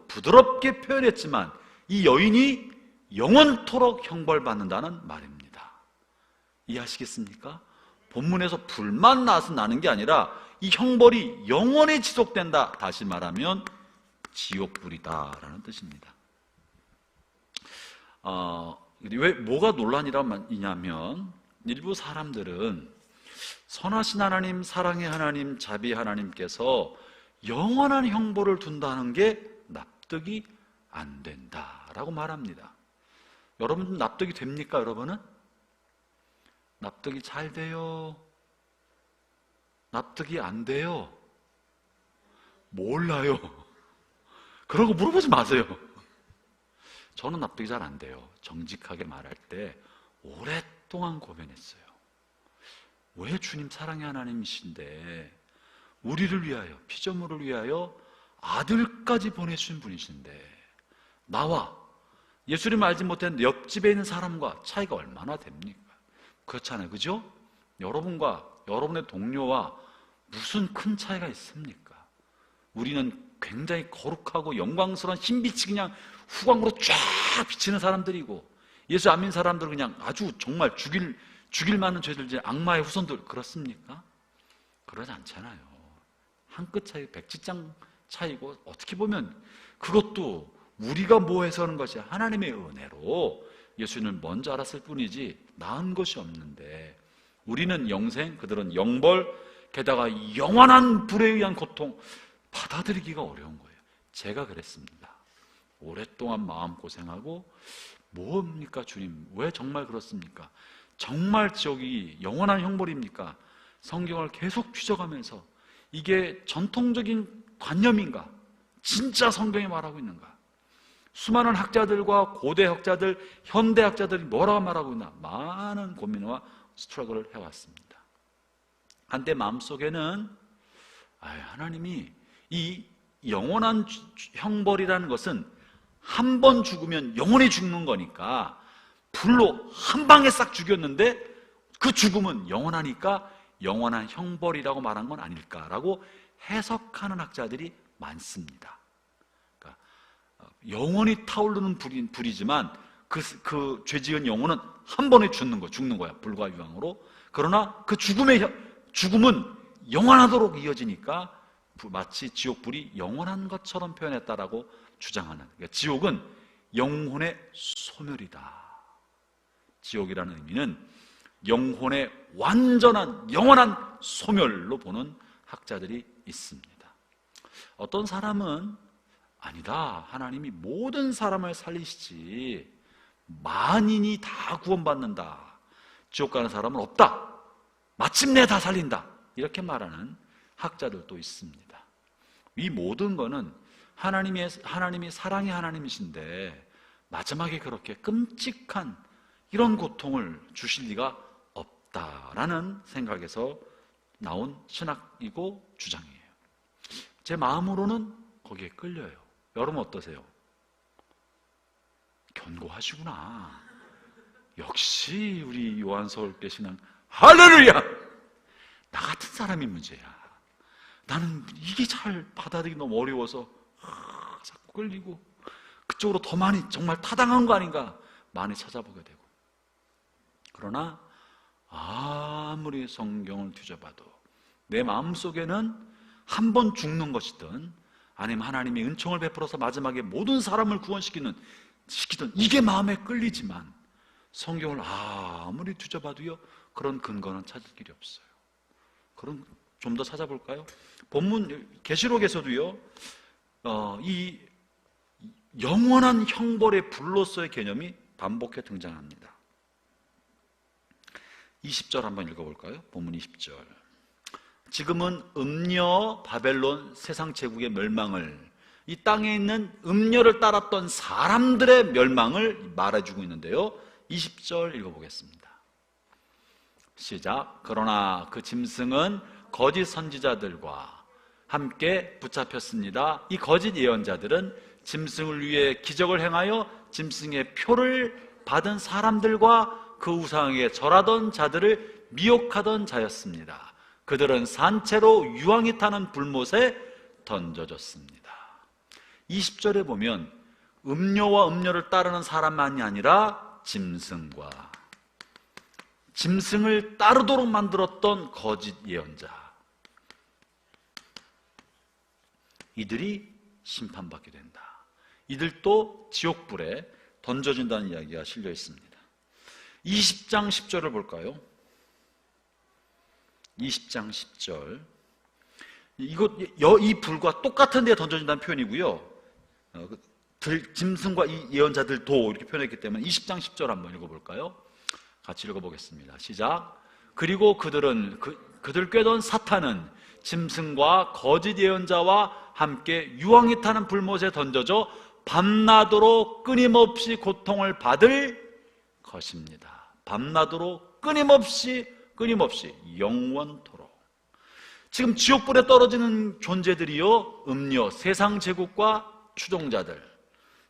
부드럽게 표현했지만 이 여인이 영원토록 형벌받는다는 말입니다. 이해하시겠습니까? 본문에서 불만 나서 나는 게 아니라 이 형벌이 영원히 지속된다. 다시 말하면 지옥불이다라는 뜻입니다. 왜 뭐가 논란이냐면 일부 사람들은 선하신 하나님, 사랑의 하나님, 자비 하나님께서 영원한 형벌을 둔다는 게 납득이 안 된다라고 말합니다. 여러분 납득이 됩니까? 여러분은? 납득이 잘 돼요? 납득이 안 돼요? 몰라요. 그런 거 물어보지 마세요. 저는 납득이 잘 안 돼요. 정직하게 말할 때 오랫동안 고민했어요. 왜 주님 사랑의 하나님이신데 우리를 위하여, 피조물을 위하여 아들까지 보내주신 분이신데 나와 예수님을 알지 못한 옆집에 있는 사람과 차이가 얼마나 됩니까? 그렇잖아요, 그죠? 여러분과 여러분의 동료와 무슨 큰 차이가 있습니까? 우리는 굉장히 거룩하고 영광스러운 흰빛이 그냥 후광으로 쫙 비치는 사람들이고, 예수 안 믿는 사람들은 그냥 아주 정말 죽일 만한 죄들, 악마의 후손들. 그렇습니까? 그러지 않잖아요. 한 끗 차이, 백지장 차이고, 어떻게 보면 그것도 우리가 뭐 해서 하는 것이 하나님의 은혜로 예수님을 먼저 알았을 뿐이지 나은 것이 없는데, 우리는 영생, 그들은 영벌, 게다가 영원한 불에 의한 고통, 받아들이기가 어려운 거예요. 제가 그랬습니다. 오랫동안 마음고생하고, 뭡니까 주님, 왜 정말 그렇습니까? 정말 지옥이 영원한 형벌입니까? 성경을 계속 뒤져가면서 이게 전통적인 관념인가? 진짜 성경이 말하고 있는가? 수많은 학자들과 고대 학자들, 현대 학자들이 뭐라고 말하고 있나? 많은 고민과 스트러글을 해왔습니다. 한때 마음속에는 하나님이 이 영원한 형벌이라는 것은 한 번 죽으면 영원히 죽는 거니까 불로 한 방에 싹 죽였는데 그 죽음은 영원하니까 영원한 형벌이라고 말한 건 아닐까라고 해석하는 학자들이 많습니다. 그러니까 영원히 타오르는 불이지만 그 죄지은 영혼은 한 번에 죽는 거야, 불과 유황으로. 그러나 그 죽음은 영원하도록 이어지니까 마치 지옥불이 영원한 것처럼 표현했다라고 주장하는, 그러니까 지옥은 영혼의 소멸이다. 지옥이라는 의미는 영혼의 완전한 영원한 소멸로 보는 학자들이 있습니다. 어떤 사람은 아니다, 하나님이 모든 사람을 살리시지 만인이 다 구원받는다, 지옥 가는 사람은 없다, 마침내 다 살린다, 이렇게 말하는 학자들도 있습니다. 이 모든 거는 하나님이 사랑의 하나님이신데 마지막에 그렇게 끔찍한 이런 고통을 주실 리가 없다라는 생각에서 나온 신학이고 주장이에요. 제 마음으로는 거기에 끌려요. 여러분 어떠세요? 견고하시구나. 역시 우리 요한서울대 신앙, 할렐루야! 나 같은 사람이 문제야. 나는 이게 잘 받아들이기 너무 어려워서 자꾸 끌리고 그쪽으로 더 많이 정말 타당한 거 아닌가 많이 찾아보게 되고, 그러나 아무리 성경을 뒤져봐도 내 마음속에는 한 번 죽는 것이든 아니면 하나님이 은총을 베풀어서 마지막에 모든 사람을 구원시키든 이게 마음에 끌리지만 성경을 아무리 뒤져봐도요 그런 근거는 찾을 길이 없어요. 그럼 좀 더 찾아볼까요? 본문 계시록에서도요 이 영원한 형벌의 불로서의 개념이 반복해 등장합니다. 20절 한번 읽어볼까요? 본문 20절. 지금은 음녀 바벨론 세상 제국의 멸망을, 이 땅에 있는 음녀를 따랐던 사람들의 멸망을 말해주고 있는데요, 20절 읽어보겠습니다. 시작. 그러나 그 짐승은 거짓 선지자들과 함께 붙잡혔습니다. 이 거짓 예언자들은 짐승을 위해 기적을 행하여 짐승의 표를 받은 사람들과 그 우상에게 절하던 자들을 미혹하던 자였습니다. 그들은 산채로 유황이 타는 불못에 던져졌습니다. 20절에 보면 음녀와 음녀를 따르는 사람만이 아니라 짐승을 따르도록 만들었던 거짓 예언자, 이들이 심판받게 된다. 이들도 지옥불에 던져진다는 이야기가 실려 있습니다. 20장 10절을 볼까요? 20장 10절. 이 불과 똑같은 데에 던져진다는 표현이고요. 짐승과 이 예언자들도 이렇게 표현했기 때문에 20장 10절 한번 읽어볼까요? 같이 읽어보겠습니다. 시작. 그리고 그들 꾀던 사탄은 짐승과 거짓 예언자와 함께 유황이 타는 불못에 던져져 밤낮으로 끊임없이 고통을 받을 것입니다. 밤낮으로 끊임없이 영원토록. 지금 지옥불에 떨어지는 존재들이요, 음녀, 세상 제국과 추종자들,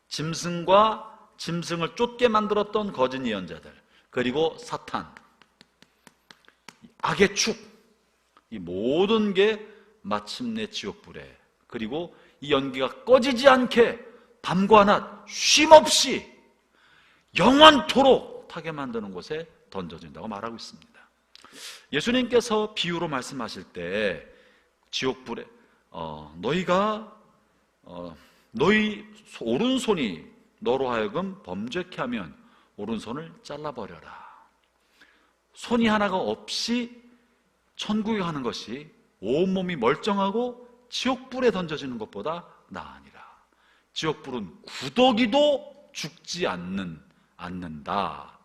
짐승을 쫓게 만들었던 거짓 예언자들, 그리고 사탄, 악의 축, 이 모든 게 마침내 지옥불에, 그리고 이 연기가 꺼지지 않게 밤과 낮 쉼없이 영원토록 타게 만드는 곳에 던져진다고 말하고 있습니다. 예수님께서 비유로 말씀하실 때 지옥불에 너희 오른손이 너로 하여금 범죄케 하면 오른손을 잘라버려라. 손이 하나가 없이 천국에 가는 것이 온몸이 멀쩡하고 지옥불에 던져지는 것보다 나으니라. 지옥불은 구더기도 죽지 않는다.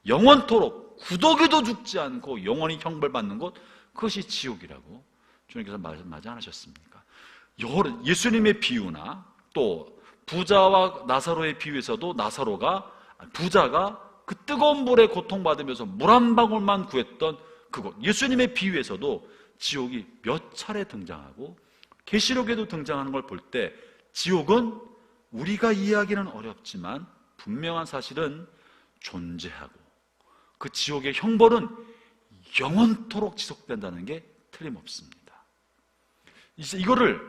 영원토록 구더기도 죽지 않고 영원히 형벌받는 곳, 그것이 지옥이라고 주님께서 말씀 안 하셨습니까? 예수님의 비유나 또 부자와 나사로의 비유에서도 부자가 그 뜨거운 불에 고통받으면서 물 한 방울만 구했던 그곳, 예수님의 비유에서도 지옥이 몇 차례 등장하고 계시록에도 등장하는 걸 볼 때 지옥은 우리가 이해하기는 어렵지만 분명한 사실은 존재하고 그 지옥의 형벌은 영원토록 지속된다는 게 틀림없습니다. 이거를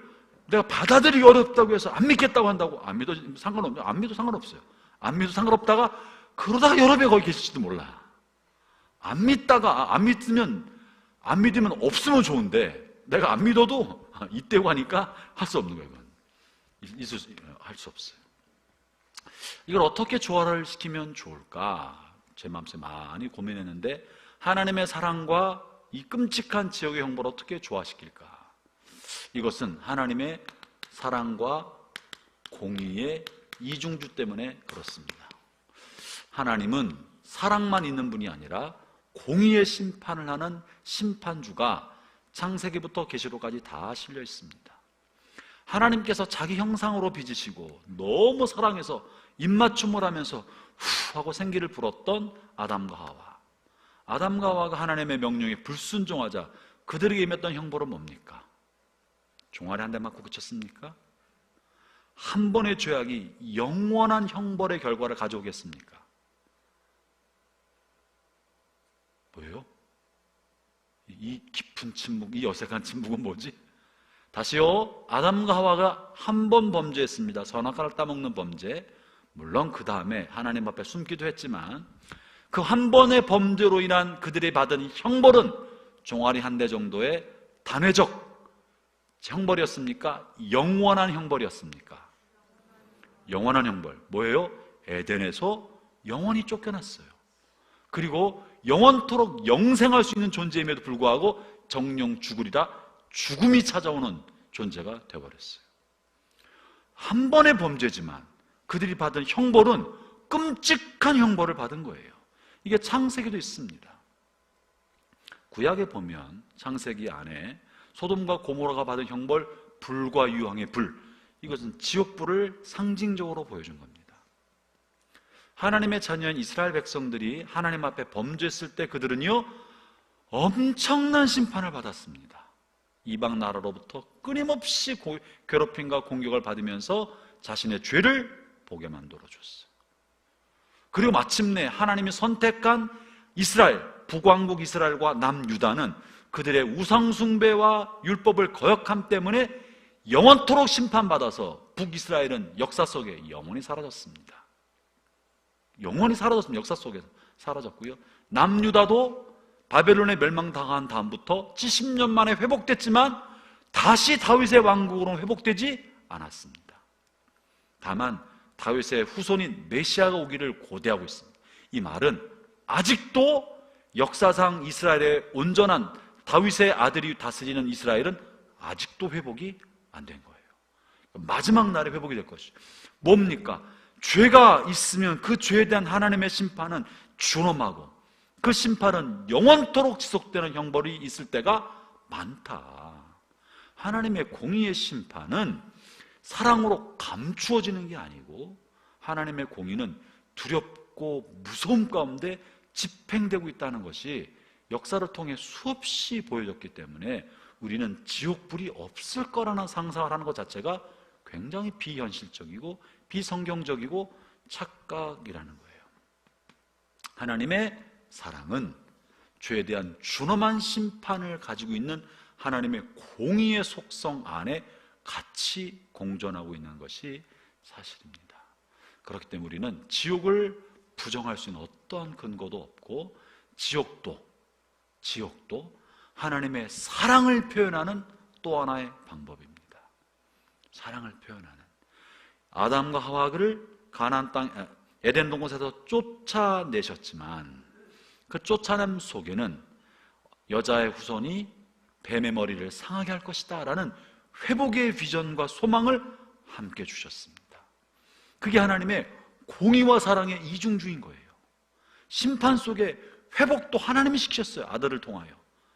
내가 받아들이기 어렵다고 해서 안 믿겠다고 한다고 안 믿어도 상관없어요. 안 믿어도 상관없다가 그러다가 여러 배 거기 계실지도 몰라. 안 믿으면 없으면 좋은데 내가 안 믿어도 있대고 하니까 할 수 없는 거예요. 할 수 없어요. 이걸 어떻게 조화를 시키면 좋을까? 제 마음속에 많이 고민했는데 하나님의 사랑과 이 끔찍한 지옥의 형벌을 어떻게 조화시킬까? 이것은 하나님의 사랑과 공의의 이중주 때문에 그렇습니다. 하나님은 사랑만 있는 분이 아니라 공의의 심판을 하는 심판주가 창세기부터 계시록까지 다 실려 있습니다. 하나님께서 자기 형상으로 빚으시고 너무 사랑해서 입맞춤을 하면서 후 하고 생기를 불었던 아담과 하와가 하나님의 명령에 불순종하자 그들에게 임했던 형벌은 뭡니까? 종아리 한 대 맞고 그쳤습니까? 한 번의 죄악이 영원한 형벌의 결과를 가져오겠습니까? 뭐예요? 이 깊은 침묵, 이 어색한 침묵은 뭐지? 다시요, 아담과 하와가 한 번 범죄했습니다. 선악과를 따먹는 범죄. 물론 그 다음에 하나님 앞에 숨기도 했지만 그 한 번의 범죄로 인한 그들이 받은 형벌은 종아리 한 대 정도의 단회적 형벌이었습니까? 영원한 형벌이었습니까? 영원한 형벌. 뭐예요? 에덴에서 영원히 쫓겨났어요. 그리고 영원토록 영생할 수 있는 존재임에도 불구하고 정령 죽으리라 죽음이 찾아오는 존재가 되어버렸어요. 한 번의 범죄지만 그들이 받은 형벌은 끔찍한 형벌을 받은 거예요. 이게 창세기도 있습니다. 구약에 보면 창세기 안에 소돔과 고모라가 받은 형벌, 불과 유황의 불, 이것은 지옥불을 상징적으로 보여준 겁니다. 하나님의 자녀인 이스라엘 백성들이 하나님 앞에 범죄했을 때 그들은요 엄청난 심판을 받았습니다. 이방 나라로부터 끊임없이 괴롭힘과 공격을 받으면서 자신의 죄를 보게 만들어줬어요. 그리고 마침내 하나님이 선택한 이스라엘, 북왕국 이스라엘과 남유다는 그들의 우상숭배와 율법을 거역함 때문에 영원토록 심판받아서 북이스라엘은 역사 속에 영원히 사라졌습니다. 역사 속에서 사라졌고요. 남유다도 바벨론에 멸망당한 다음부터 70년 만에 회복됐지만 다시 다윗의 왕국으로 회복되지 않았습니다. 다만 다윗의 후손인 메시아가 오기를 고대하고 있습니다. 이 말은 아직도 역사상 이스라엘의 온전한 다윗의 아들이 다스리는 이스라엘은 아직도 회복이 안 된 거예요. 마지막 날에 회복이 될 것이죠. 뭡니까? 죄가 있으면 그 죄에 대한 하나님의 심판은 준엄하고 그 심판은 영원토록 지속되는 형벌이 있을 때가 많다. 하나님의 공의의 심판은 사랑으로 감추어지는 게 아니고 하나님의 공의는 두렵고 무서움 가운데 집행되고 있다는 것이 역사를 통해 수없이 보여졌기 때문에 우리는 지옥불이 없을 거라는 상상을 하는 것 자체가 굉장히 비현실적이고 비성경적이고 착각이라는 거예요. 하나님의 사랑은 죄에 대한 준엄한 심판을 가지고 있는 하나님의 공의의 속성 안에 같이 공존하고 있는 것이 사실입니다. 그렇기 때문에 우리는 지옥을 부정할 수 있는 어떠한 근거도 없고 지옥도 하나님의 사랑을 표현하는 또 하나의 방법입니다. 사랑을 표현하는 아담과 하와를 가나안 땅 에덴 동산에서 쫓아내셨지만 그 쫓아냄 속에는 여자의 후손이 뱀의 머리를 상하게 할 것이다 라는 회복의 비전과 소망을 함께 주셨습니다. 그게 하나님의 공의와 사랑의 이중주의인 거예요. 심판 속에 회복도 하나님이 시키셨어요. 아들을 통하여,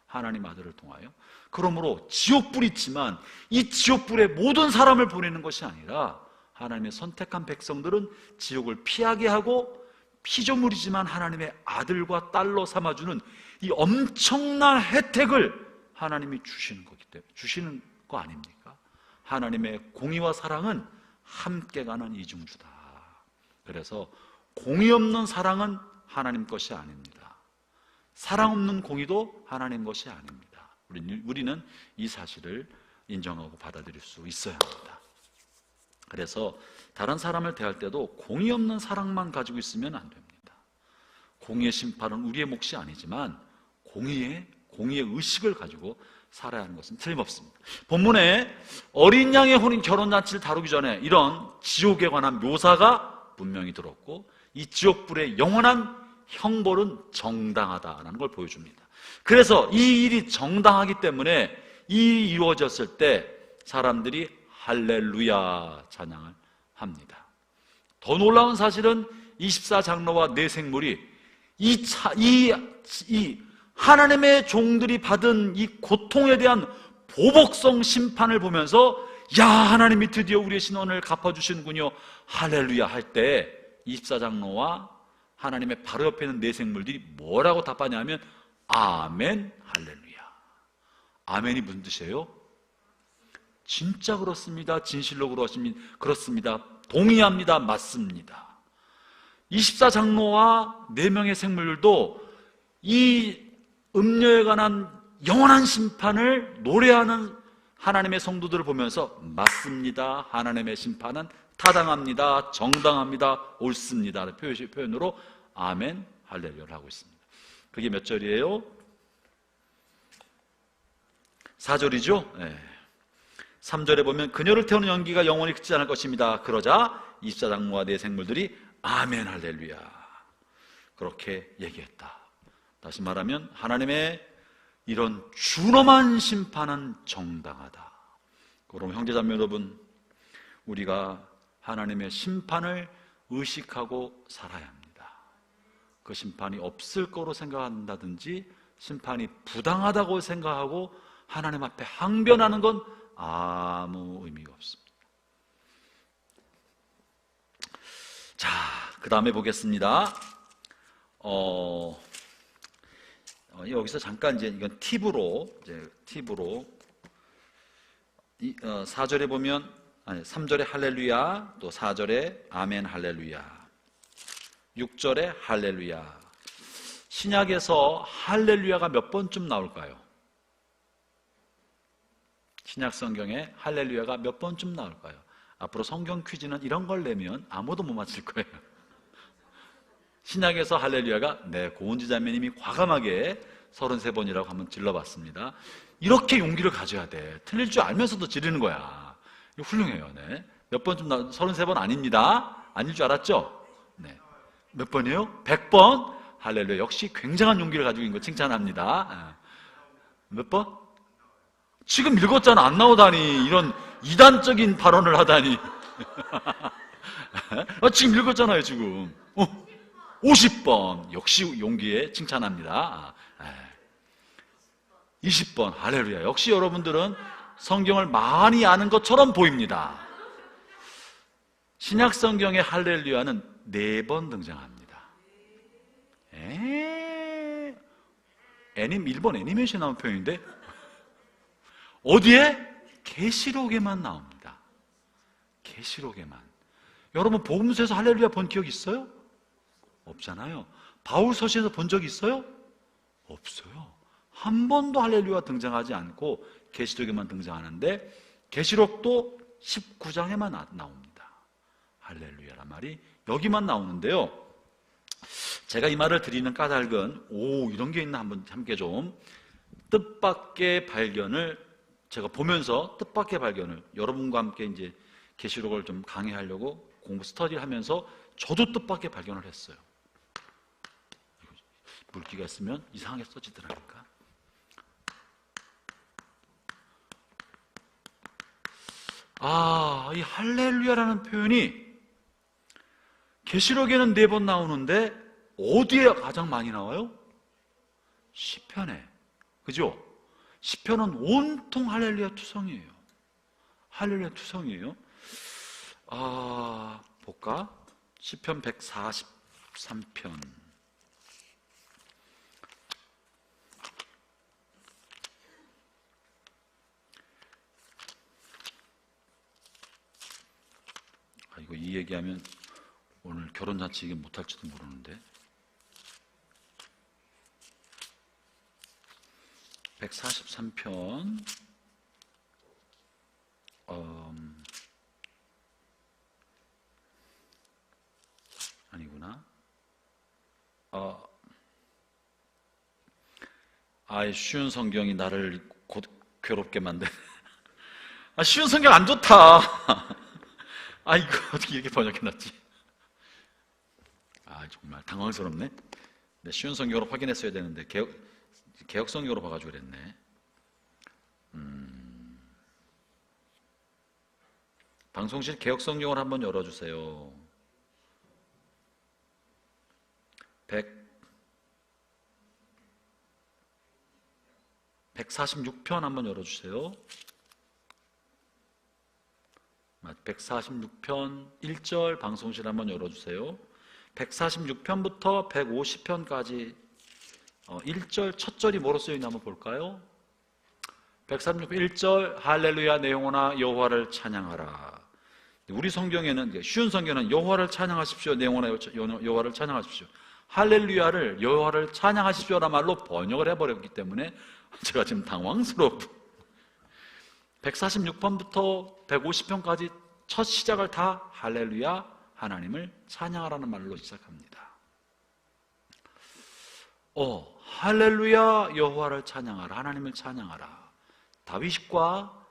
하나님 아들을 통하여. 그러므로 지옥불이 있지만 이 지옥불에 모든 사람을 보내는 것이 아니라 하나님의 선택한 백성들은 지옥을 피하게 하고 피조물이지만 하나님의 아들과 딸로 삼아주는 이 엄청난 혜택을 하나님이 주시는 거기 때문에, 주시는 거 아닙니까? 하나님의 공의와 사랑은 함께 가는 이중주다. 그래서 공의 없는 사랑은 하나님 것이 아닙니다. 사랑 없는 공의도 하나님 것이 아닙니다. 우리는 이 사실을 인정하고 받아들일 수 있어야 합니다. 그래서 다른 사람을 대할 때도 공의 없는 사랑만 가지고 있으면 안 됩니다. 공의의 심판은 우리의 몫이 아니지만 공의의 의식을 가지고 살아야 하는 것은 틀림없습니다. 본문에 어린 양의 혼인 결혼잔치를 다루기 전에 이런 지옥에 관한 묘사가 분명히 들었고 이 지옥불의 영원한 형벌은 정당하다라는 걸 보여줍니다. 그래서 이 일이 정당하기 때문에 이 일이 이루어졌을 때 사람들이 할렐루야 찬양을 합니다. 더 놀라운 사실은 24장로와 네 생물이 이 하나님의 종들이 받은 이 고통에 대한 보복성 심판을 보면서 야, 하나님이 드디어 우리의 신원을 갚아주시는군요, 할렐루야 할 때 24장로와 하나님의 바로 옆에 있는 네 생물들이 뭐라고 답하냐면 아멘 할렐루야. 아멘이 무슨 뜻이에요? 진짜 그렇습니다. 진실로 그렇습니다. 동의합니다. 맞습니다. 24장로와 4명의 생물들도 이 음녀에 관한 영원한 심판을 노래하는 하나님의 성도들을 보면서 맞습니다. 하나님의 심판은 타당합니다. 정당합니다. 옳습니다. 표현으로 아멘 할렐루야를 하고 있습니다. 그게 몇 절이에요? 4절이죠? 네. 3절에 보면 그녀를 태우는 연기가 영원히 그치지 않을 것입니다. 그러자 24장로와 네 생물들이 아멘 할렐루야 그렇게 얘기했다. 다시 말하면 하나님의 이런 준엄한 심판은 정당하다. 그럼 형제자매 여러분, 우리가 하나님의 심판을 의식하고 살아야 합니다. 그 심판이 없을 거로 생각한다든지 심판이 부당하다고 생각하고 하나님 앞에 항변하는 건 아무 의미가 없습니다. 자, 그 다음에 보겠습니다. 여기서 잠깐 이건 팁으로 4절에 보면 3절에 할렐루야, 또 4절에 아멘 할렐루야, 6절에 할렐루야. 신약에서 할렐루야가 몇 번쯤 나올까요? 신약 성경에 할렐루야가 몇 번쯤 나올까요? 앞으로 성경 퀴즈는 이런 걸 내면 아무도 못 맞힐 거예요. 신약에서 할렐루야가 고은지 자매님이 과감하게 33번이라고 한번 질러봤습니다. 이렇게 용기를 가져야 돼. 틀릴 줄 알면서도 지르는 거야. 이거 훌륭해요. 네. 몇 번쯤 33번 아닙니다. 아닐 줄 알았죠? 네. 몇 번이에요? 100번. 할렐루야. 역시 굉장한 용기를 가지고 있는 거 칭찬합니다. 몇 번? 지금 읽었잖아. 안 나오다니. 이런 이단적인 발언을 하다니. 지금 읽었잖아요, 지금. 50번. 역시 용기에 칭찬합니다. 20번. 할렐루야. 역시 여러분들은 성경을 많이 아는 것처럼 보입니다. 신약 성경의 할렐루야는 4번 등장합니다. 일본 애니메이션 나온 표현인데 어디에? 계시록에만 나옵니다. 계시록에만. 여러분 복음서에서 할렐루야 본 기억 있어요? 없잖아요. 바울 서신에서 본 적 있어요? 없어요. 한 번도 할렐루야 등장하지 않고 계시록에만 등장하는데 계시록도 19장에만 나옵니다. 할렐루야란 말이 여기만 나오는데요. 제가 이 말을 드리는 까닭은 이런 게 있나 한번 함께 좀 뜻밖의 발견을 제가 보면서 뜻밖의 발견을 여러분과 함께 이제 계시록을 좀 강의하려고 공부 스터디를 하면서 저도 뜻밖의 발견을 했어요. 물기가 있으면 이상하게 써지더라니까. 이 할렐루야라는 표현이 계시록에는 4번 나오는데 어디에 가장 많이 나와요? 시편에. 그죠? 시편은 온통 할렐루야 투성이에요. 할렐루야 투성이에요. 볼까? 시편 143편. 이거 이 얘기하면 오늘 결혼잔치 이게 못할지도 모르는데 143편 아니구나. 쉬운 성경이 나를 곧 괴롭게 만든. 쉬운 성경 안 좋다. 이거 어떻게 이렇게 번역해놨지? 정말 당황스럽네. 쉬운 성경으로 확인했어야 되는데 개혁 성경으로 봐가지고 그랬네. 방송실 개혁 성경을 한번 열어주세요. 146편 한번 열어주세요. 146편 1절 방송실 한번 열어주세요. 146편부터 150편까지 1절 첫 절이 뭐로 쓰여있나 한번 볼까요? 146편 1절 할렐루야 내 영혼아 여호와를 찬양하라. 우리 성경에는 쉬운 성경은 여호와를 찬양하십시오 내 영혼아 여호와를 찬양하십시오. 할렐루야를 여호와를 찬양하십시오라는 말로 번역을 해버렸기 때문에 제가 지금 당황스럽고 146편부터 150편까지 첫 시작을 다 할렐루야 하나님을 찬양하라는 말로 시작합니다. 할렐루야 여호와를 찬양하라. 하나님을 찬양하라. 다윗과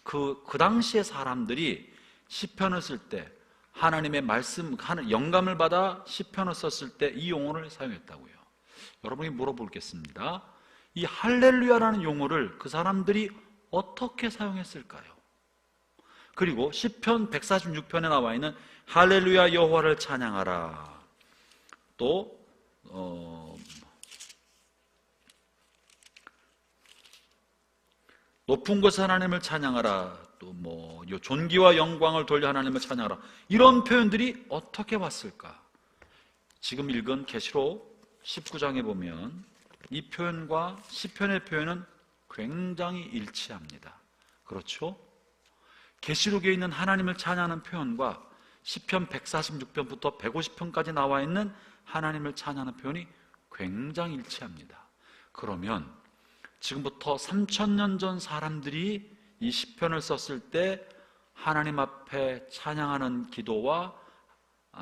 그 당시의 사람들이 시편을 쓸 때 하나님의 말씀, 영감을 받아 시편을 썼을 때 이 용어를 사용했다고요. 여러분이 물어보겠습니다. 이 할렐루야라는 용어를 그 사람들이 어떻게 사용했을까요? 그리고 시편 146편에 나와 있는 할렐루야 여호와를 찬양하라. 또 높은 곳에 하나님을 찬양하라. 또 존귀와 영광을 돌려 하나님을 찬양하라. 이런 표현들이 어떻게 왔을까? 지금 읽은 계시록 19장에 보면 이 표현과 시편의 표현은 굉장히 일치합니다. 그렇죠? 계시록에 있는 하나님을 찬양하는 표현과 시편 146편부터 150편까지 나와 있는 하나님을 찬양하는 표현이 굉장히 일치합니다. 그러면 지금부터 3000년 전 사람들이 이 시편을 썼을 때 하나님 앞에 찬양하는 기도와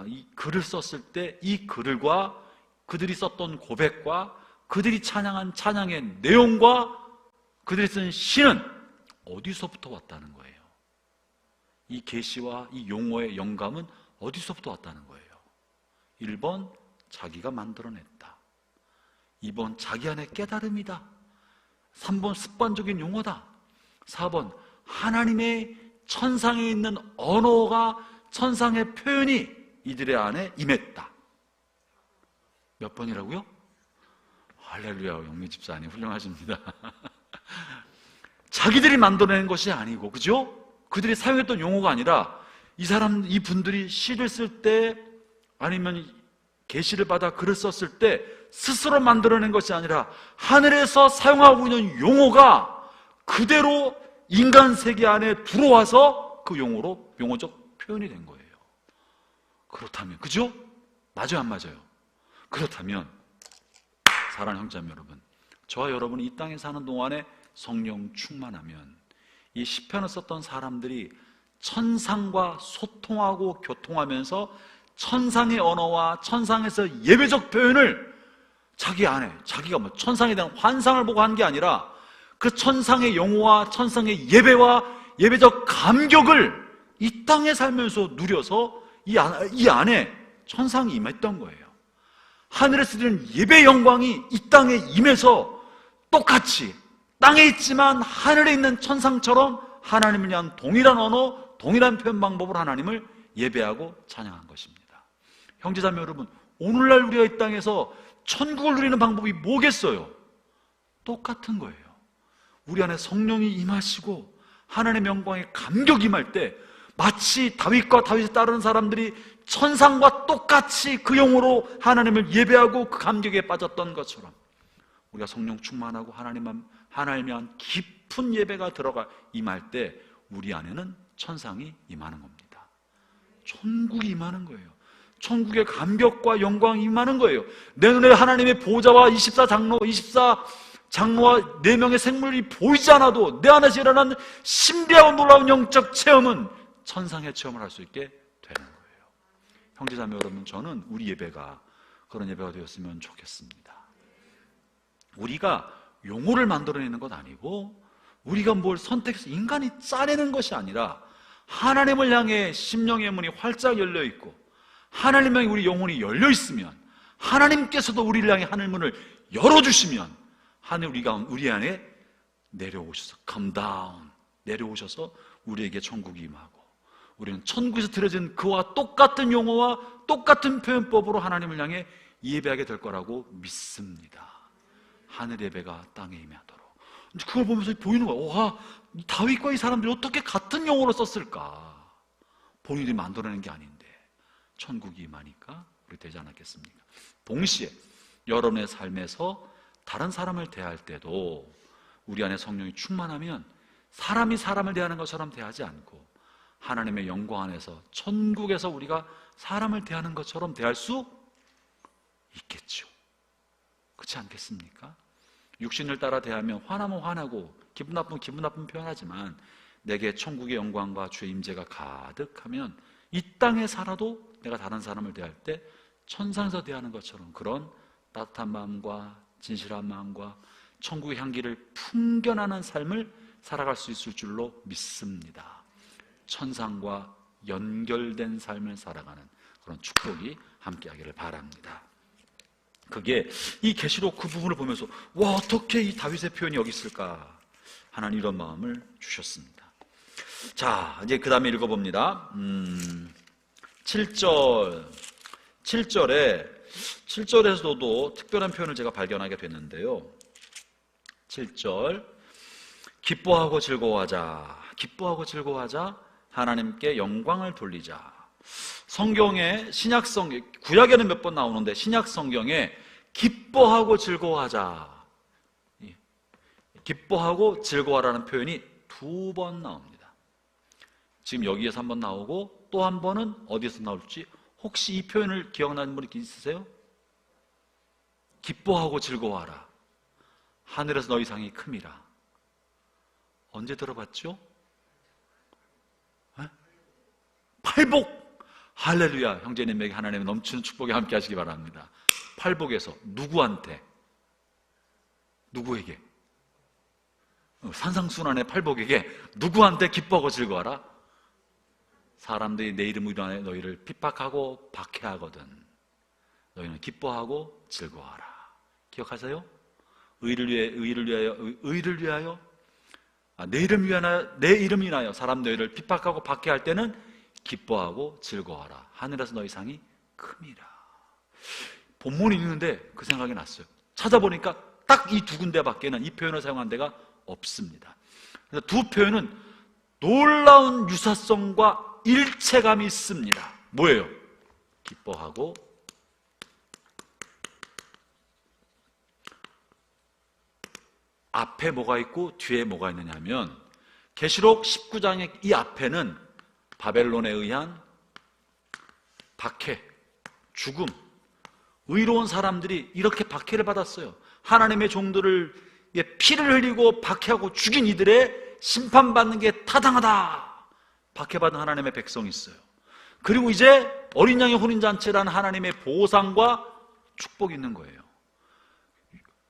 이 글을 썼을 때 이 글과 그들이 썼던 고백과 그들이 찬양한 찬양의 내용과 그들이 쓴 시는 어디서부터 왔다는 거예요? 이 계시와 이 용어의 영감은 어디서부터 왔다는 거예요? 1번 자기가 만들어냈다. 2번 자기 안에 깨달음이다. 3번 습관적인 용어다. 4번 하나님의 천상에 있는 언어가 천상의 표현이 이들의 안에 임했다. 몇 번이라고요? 할렐루야, 영미 집사님 훌륭하십니다. 자기들이 만들어낸 것이 아니고, 그죠? 그들이 사용했던 용어가 아니라 이 분들이 시를 쓸 때 아니면 계시를 받아 글을 썼을 때 스스로 만들어낸 것이 아니라 하늘에서 사용하고 있는 용어가 그대로 인간 세계 안에 들어와서 그 용어로 용어적 표현이 된 거예요. 그렇다면, 그죠? 맞아요, 안 맞아요? 그렇다면 사랑하는 형제자매 여러분, 저와 여러분이 이 땅에 사는 동안에 성령 충만하면 이 시편을 썼던 사람들이 천상과 소통하고 교통하면서 천상의 언어와 천상에서 예배적 표현을 자기 안에, 자기가 천상에 대한 환상을 보고 한 게 아니라 그 천상의 용어와 천상의 예배와 예배적 감격을 이 땅에 살면서 누려서 이 안에 천상이 임했던 거예요. 하늘에서 드리는 예배 영광이 이 땅에 임해서 똑같이 땅에 있지만 하늘에 있는 천상처럼 하나님을 위한 동일한 언어, 동일한 표현 방법으로 하나님을 예배하고 찬양한 것입니다. 형제자매 여러분, 오늘날 우리가 이 땅에서 천국을 누리는 방법이 뭐겠어요? 똑같은 거예요. 우리 안에 성령이 임하시고 하나님의 영광에 감격이 임할 때 마치 다윗과 다윗을 따르는 사람들이 천상과 똑같이 그 영으로 하나님을 예배하고 그 감격에 빠졌던 것처럼 우리가 성령 충만하고 하나님에 대한 깊은 예배가 들어가 임할 때 우리 안에는 천상이 임하는 겁니다. 천국이 임하는 거예요. 천국의 감격과 영광이 임하는 거예요. 내 눈에 하나님의 보좌와 24장로와 4명의 생물이 보이지 않아도 내 안에서 일어나는 신비하고 놀라운 영적 체험은 천상의 체험을 할 수 있게 되는 거예요. 형제자매 여러분, 저는 우리 예배가 그런 예배가 되었으면 좋겠습니다. 우리가 용어를 만들어내는 것 아니고 우리가 뭘 선택해서 인간이 짜내는 것이 아니라 하나님을 향해 심령의 문이 활짝 열려 있고 하나님을 향해 우리 영혼이 열려 있으면 하나님께서도 우리를 향해 하늘문을 열어주시면 우리 안에 내려오셔서 come down, 내려오셔서 우리에게 천국이 임하고 우리는 천국에서 들어진 그와 똑같은 용어와 똑같은 표현법으로 하나님을 향해 예배하게 될 거라고 믿습니다. 하늘 예배가 땅에 임하도록. 그걸 보면서 보이는 거야. 와, 다윗과 이 사람들이 어떻게 같은 용어를 썼을까? 본인들이 만들어낸 게 아닌데 천국이 임하니까 그렇게 되지 않았겠습니까? 동시에 여러분의 삶에서 다른 사람을 대할 때도 우리 안에 성령이 충만하면 사람이 사람을 대하는 것처럼 대하지 않고 하나님의 영광 안에서 천국에서 우리가 사람을 대하는 것처럼 대할 수 있겠죠. 그렇지 않겠습니까? 육신을 따라 대하면 화나면 화나고 기분 나쁘면 기분 나쁜 표현하지만 내게 천국의 영광과 주의 임재가 가득하면 이 땅에 살아도 내가 다른 사람을 대할 때 천상에서 대하는 것처럼 그런 따뜻한 마음과 진실한 마음과 천국의 향기를 풍겨나는 삶을 살아갈 수 있을 줄로 믿습니다. 천상과 연결된 삶을 살아가는 그런 축복이 함께하기를 바랍니다. 그게 이 계시록 그 부분을 보면서 와, 어떻게 이 다윗의 표현이 여기 있을까? 하나님 이런 마음을 주셨습니다. 자, 이제 그 다음에 읽어봅니다. 7절에서도 특별한 표현을 제가 발견하게 됐는데요. 7절, 기뻐하고 즐거워하자. 기뻐하고 즐거워하자. 하나님께 영광을 돌리자. 성경에 구약에는 몇 번 나오는데 신약 성경에 기뻐하고 즐거워하자, 기뻐하고 즐거워하라는 표현이 2번 나옵니다. 지금 여기에서 1번 나오고 또 한 번은 어디에서 나올지 혹시 이 표현을 기억나는 분이 있으세요? 기뻐하고 즐거워하라. 하늘에서 너희 상이 큼이라. 언제 들어봤죠? 팔복! 할렐루야! 형제님에게 하나님의 넘치는 축복에 함께 하시기 바랍니다. 팔복에서 누구한테? 누구에게? 산상순환의 팔복에게 누구한테 기뻐하고 즐거워하라? 사람들이 내 이름으로 인하여 너희를 핍박하고 박해하거든 너희는 기뻐하고 즐거워하라. 기억하세요? 의를 위하여 내 이름 인하여 사람 너희를 핍박하고 박해할 때는 기뻐하고 즐거워하라. 하늘에서 너희 상이 큼이라. 본문이 있는데 그 생각이 났어요. 찾아보니까 딱 이 두 군데밖에는 이 표현을 사용한 데가 없습니다. 그래서 두 표현은 놀라운 유사성과 일체감이 있습니다. 뭐예요? 기뻐하고 앞에 뭐가 있고 뒤에 뭐가 있느냐 하면 계시록 19장의 이 앞에는 바벨론에 의한 박해, 죽음, 의로운 사람들이 이렇게 박해를 받았어요. 하나님의 종들을 피를 흘리고 박해하고 죽인 이들의 심판받는 게 타당하다. 박해받은 하나님의 백성이 있어요. 그리고 이제 어린 양의 혼인잔치라는 하나님의 보상과 축복이 있는 거예요.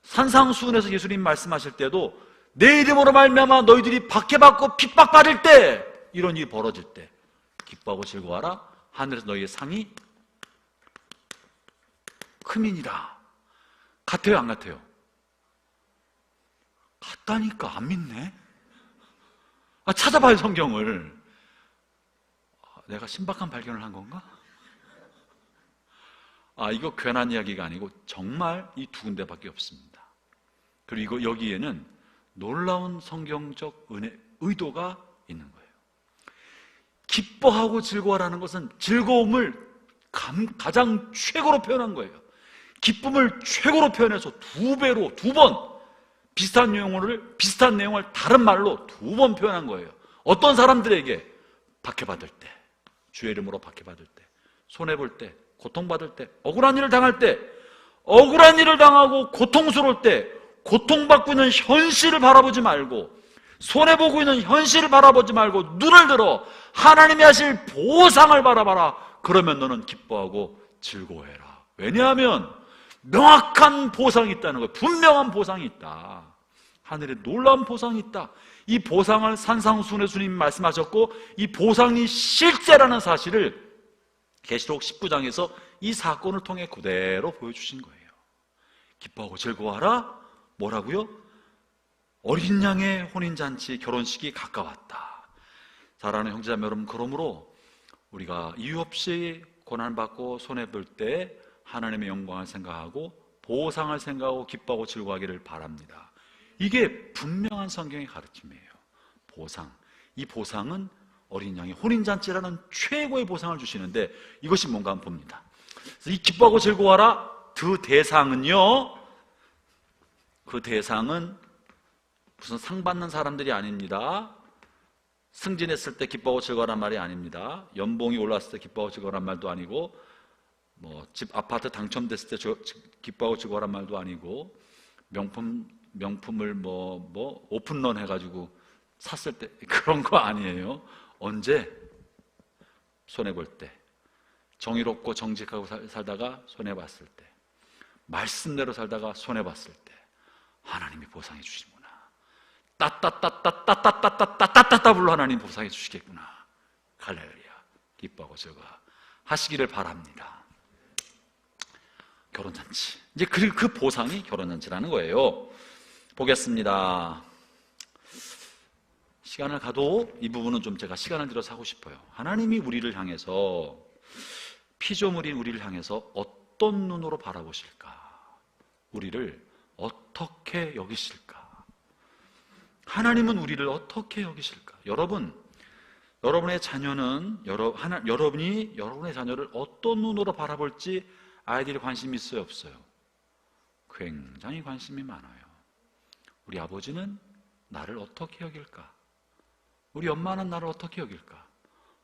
산상수훈에서 예수님 말씀하실 때도 내 이름으로 말미암아 너희들이 박해받고 핍박받을 때, 이런 일이 벌어질 때 기뻐하고 즐거워하라. 하늘에서 너희의 상이 크민이라. 같아요, 안 같아요? 같다니까 안 믿네. 찾아봐요, 성경을. 내가 신박한 발견을 한 건가? 이거 괜한 이야기가 아니고 정말 이 두 군데밖에 없습니다. 그리고 여기에는 놀라운 성경적 의도가 있는 거예요. 기뻐하고 즐거워라는 것은 즐거움을 가장 최고로 표현한 거예요. 기쁨을 최고로 표현해서 두 배로, 두 번 비슷한 내용을 다른 말로 두 번 표현한 거예요. 어떤 사람들에게? 박해받을 때, 주의 이름으로 박해받을 때, 손해볼 때, 고통받을 때, 억울한 일을 당할 때, 억울한 일을 당하고 고통스러울 때, 고통받고 있는 현실을 바라보지 말고, 손해보고 있는 현실을 바라보지 말고 눈을 들어 하나님이 하실 보상을 바라봐라. 그러면 너는 기뻐하고 즐거워해라. 왜냐하면 명확한 보상이 있다는 거예요. 분명한 보상이 있다. 하늘에 놀라운 보상이 있다. 이 보상을 산상수훈의 주님이 말씀하셨고, 이 보상이 실제라는 사실을 계시록 19장에서 이 사건을 통해 그대로 보여주신 거예요. 기뻐하고 즐거워하라. 뭐라고요? 어린 양의 혼인잔치, 결혼식이 가까웠다. 사랑하는 형제자매 여러분, 그러므로 우리가 이유 없이 고난받고 손해볼 때 하나님의 영광을 생각하고 보상을 생각하고 기뻐하고 즐거워하기를 바랍니다. 이게 분명한 성경의 가르침이에요. 보상. 이 보상은 어린 양의 혼인잔치라는 최고의 보상을 주시는데, 이것이 뭔가 한번 봅니다. 이 기뻐하고 즐거워하라, 그 대상은요, 그 대상은 무슨 상 받는 사람들이 아닙니다. 승진했을 때 기뻐하고 즐거워하란 말이 아닙니다. 연봉이 올랐을 때 기뻐하고 즐거워하란 말도 아니고, 집 아파트 당첨됐을 때 기뻐하고 즐거워하란 말도 아니고, 명품을 오픈런 해가지고 샀을 때 그런 거 아니에요. 언제? 손해볼 때, 정의롭고 정직하고 살다가 손해봤을 때, 말씀대로 살다가 손해봤을 때 하나님이 보상해 주시는구나. 따따따따따따따따따따따 불러 하나님 보상해 주시겠구나. 할렐루야. 기뻐하고 즐거워하시기를 바랍니다. 결혼잔치, 이제 그 보상이 결혼잔치라는 거예요. 보겠습니다. 시간을 가도 이 부분은 좀 제가 시간을 들여서 하고 싶어요. 하나님이 우리를 향해서, 피조물인 우리를 향해서 어떤 눈으로 바라보실까? 우리를 어떻게 여기실까? 하나님은 우리를 어떻게 여기실까? 여러분의 자녀는, 여러분이 여러분의 자녀를 어떤 눈으로 바라볼지 아이들이 관심이 있어요, 없어요? 굉장히 관심이 많아요. 우리 아버지는 나를 어떻게 여길까? 우리 엄마는 나를 어떻게 여길까?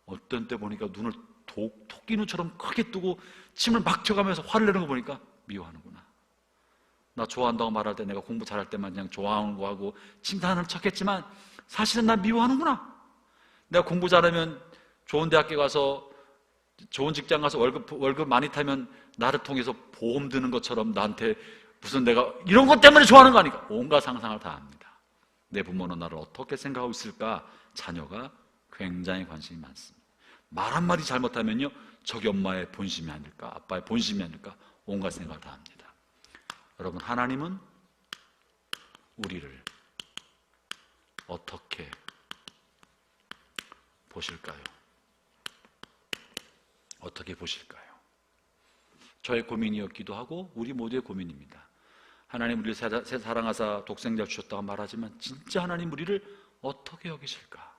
어떤 때 보니까 눈을 토끼 눈처럼 크게 뜨고 침을 막 튀어가면서 화를 내는 거 보니까 미워하는구나. 나 좋아한다고 말할 때 내가 공부 잘할 때만 그냥 좋아하는 거 하고 칭찬하는 척 했지만 사실은 나 미워하는구나. 내가 공부 잘하면 좋은 대학교 가서 좋은 직장 가서 월급 많이 타면 나를 통해서 보험 드는 것처럼 나한테 무슨 내가 이런 것 때문에 좋아하는 거 아니까 온갖 상상을 다 합니다. 내 부모는 나를 어떻게 생각하고 있을까? 자녀가 굉장히 관심이 많습니다. 말 한마디 잘못하면요, 저기 엄마의 본심이 아닐까, 아빠의 본심이 아닐까, 온갖 생각을 다 합니다. 여러분, 하나님은 우리를 어떻게 보실까요? 어떻게 보실까요? 저의 고민이었기도 하고 우리 모두의 고민입니다. 하나님 우리를 사랑하사 독생자 주셨다고 말하지만 진짜 하나님 우리를 어떻게 여기실까?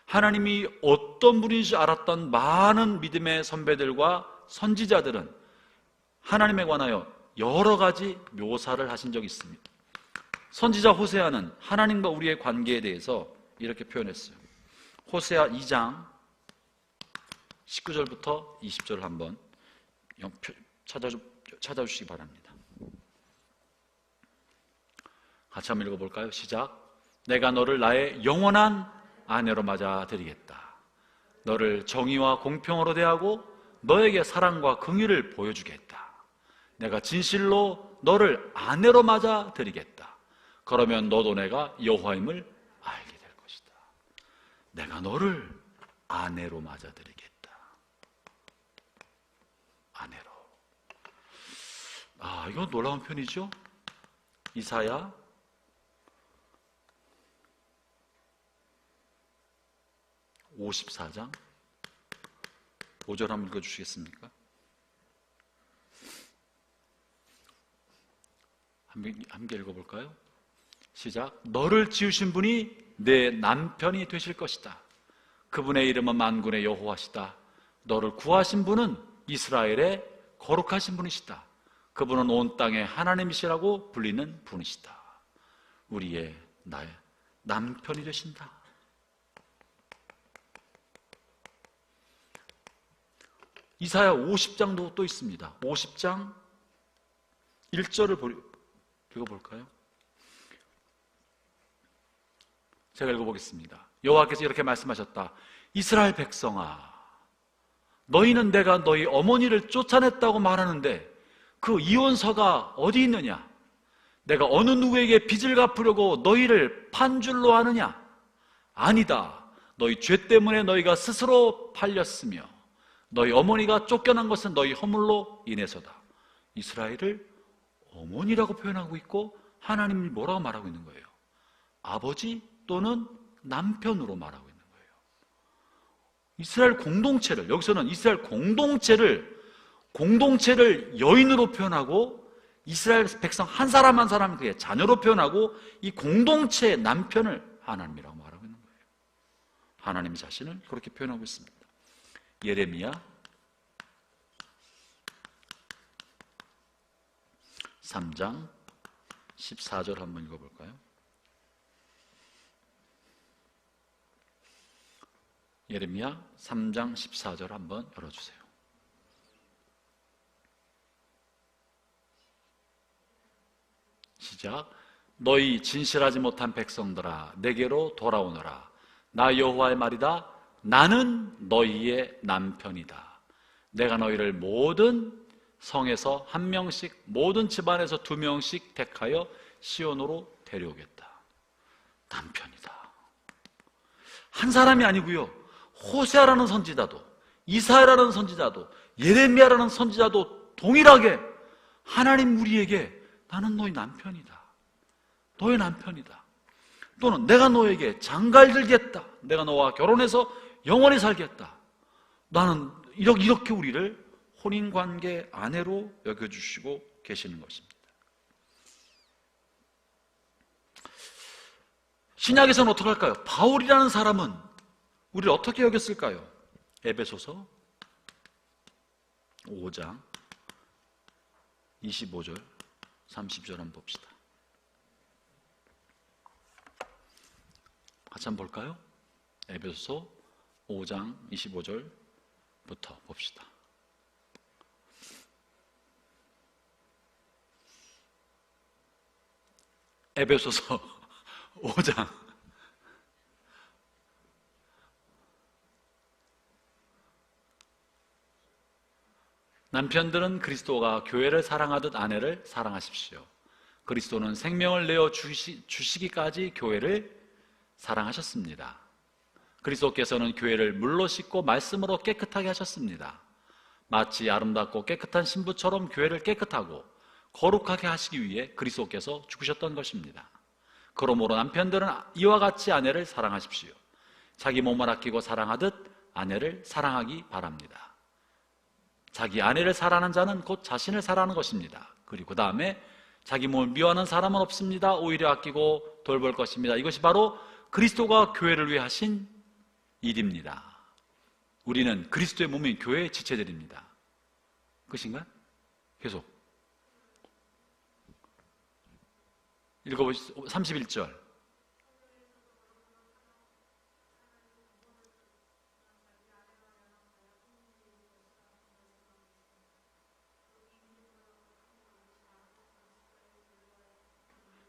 하나님이 어떤 분인지 알았던 많은 믿음의 선배들과 선지자들은 하나님에 관하여 여러 가지 묘사를 하신 적이 있습니다. 선지자 호세아는 하나님과 우리의 관계에 대해서 이렇게 표현했어요. 호세아 2장 19절부터 20절 한번 찾아주시기 바랍니다. 같이 한번 읽어볼까요? 시작. 내가 너를 나의 영원한 아내로 맞아들이겠다. 너를 정의와 공평으로 대하고 너에게 사랑과 긍휼을 보여주겠다. 내가 진실로 너를 아내로 맞아들이겠다. 그러면 너도 내가 여호와임을 알게 될 것이다. 내가 너를 아내로 맞아들이겠다. 아내로. 이건 놀라운 편이죠. 이사야 54장 5절 한번 읽어주시겠습니까? 함께 읽어볼까요? 시작. 너를 지으신 분이 내 남편이 되실 것이다. 그분의 이름은 만군의 여호와시다. 너를 구하신 분은 이스라엘의 거룩하신 분이시다. 그분은 온 땅의 하나님이시라고 불리는 분이시다. 우리의 나의 남편이 되신다. 이사야 50장도 또 있습니다. 50장 1절을 읽어볼까요? 제가 읽어보겠습니다. 여호와께서 이렇게 말씀하셨다. 이스라엘 백성아, 너희는 내가 너희 어머니를 쫓아냈다고 말하는데 그 이혼서가 어디 있느냐? 내가 어느 누구에게 빚을 갚으려고 너희를 판줄로 하느냐? 아니다. 너희 죄 때문에 너희가 스스로 팔렸으며 너희 어머니가 쫓겨난 것은 너희 허물로 인해서다. 이스라엘을 어머니라고 표현하고 있고 하나님이 뭐라고 말하고 있는 거예요? 아버지 또는 남편으로 말하고 있는 거예요. 이스라엘 공동체를, 여기서는 이스라엘 공동체를 여인으로 표현하고 이스라엘 백성 한 사람 한 사람 그의 자녀로 표현하고 이 공동체의 남편을 하나님이라고 말하고 있는 거예요. 하나님 자신을 그렇게 표현하고 있습니다. 예레미야 3장 14절 한번 읽어볼까요? 예레미야 3장 14절 한번 열어주세요. 시작. 너희 진실하지 못한 백성들아 내게로 돌아오너라. 나 여호와의 말이다. 나는 너희의 남편이다. 내가 너희를 모든 성에서 한 명씩, 모든 집안에서 2명씩 택하여 시온으로 데려오겠다. 남편이다. 한 사람이 아니고요. 호세아라는 선지자도, 이사야라는 선지자도, 예레미야라는 선지자도 동일하게 하나님 우리에게 나는 너희 남편이다. 너의 남편이다. 또는 내가 너에게 장가들겠다. 내가 너와 결혼해서 영원히 살겠다. 나는 이렇게 우리를 혼인관계 아내로 여겨주시고 계시는 것입니다. 신약에서는 어떻게 할까요? 바울이라는 사람은 우리를 어떻게 여겼을까요? 에베소서 5장 25절 30절 한번 봅시다. 같이 한번 볼까요? 에베소서 5장 25절부터 봅시다. 에베소서 5장 남편들은 그리스도가 교회를 사랑하듯 아내를 사랑하십시오. 그리스도는 생명을 내어 주시기까지 교회를 사랑하셨습니다. 그리스도께서는 교회를 물로 씻고 말씀으로 깨끗하게 하셨습니다. 마치 아름답고 깨끗한 신부처럼 교회를 깨끗하고 거룩하게 하시기 위해 그리스도께서 죽으셨던 것입니다. 그러므로 남편들은 이와 같이 아내를 사랑하십시오. 자기 몸을 아끼고 사랑하듯 아내를 사랑하기 바랍니다. 자기 아내를 사랑하는 자는 곧 자신을 사랑하는 것입니다. 그리고 그 다음에 자기 몸을 미워하는 사람은 없습니다. 오히려 아끼고 돌볼 것입니다. 이것이 바로 그리스도가 교회를 위해 하신 일입니다. 우리는 그리스도의 몸인 교회의 지체들입니다. 끝인가요? 계속 읽어보시죠.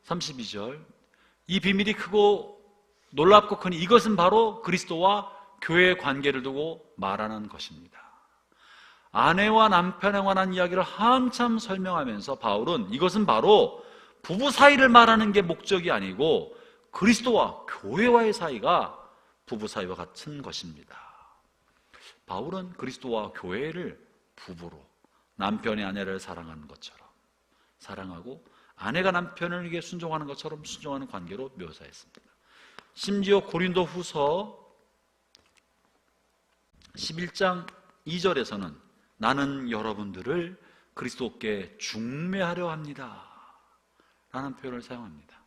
31절. 이 비밀이 크고 놀랍고 크니 이것은 바로 그리스도와 교회의 관계를 두고 말하는 것입니다. 아내와 남편에 관한 이야기를 한참 설명하면서 바울은 이것은 바로 부부 사이를 말하는 게 목적이 아니고 그리스도와 교회와의 사이가 부부 사이와 같은 것입니다. 바울은 그리스도와 교회를 부부로 남편이 아내를 사랑하는 것처럼 사랑하고 아내가 남편에게 순종하는 것처럼 순종하는 관계로 묘사했습니다. 심지어 고린도 후서 11장 2절에서는 나는 여러분들을 그리스도께 중매하려 합니다 라는 표현을 사용합니다.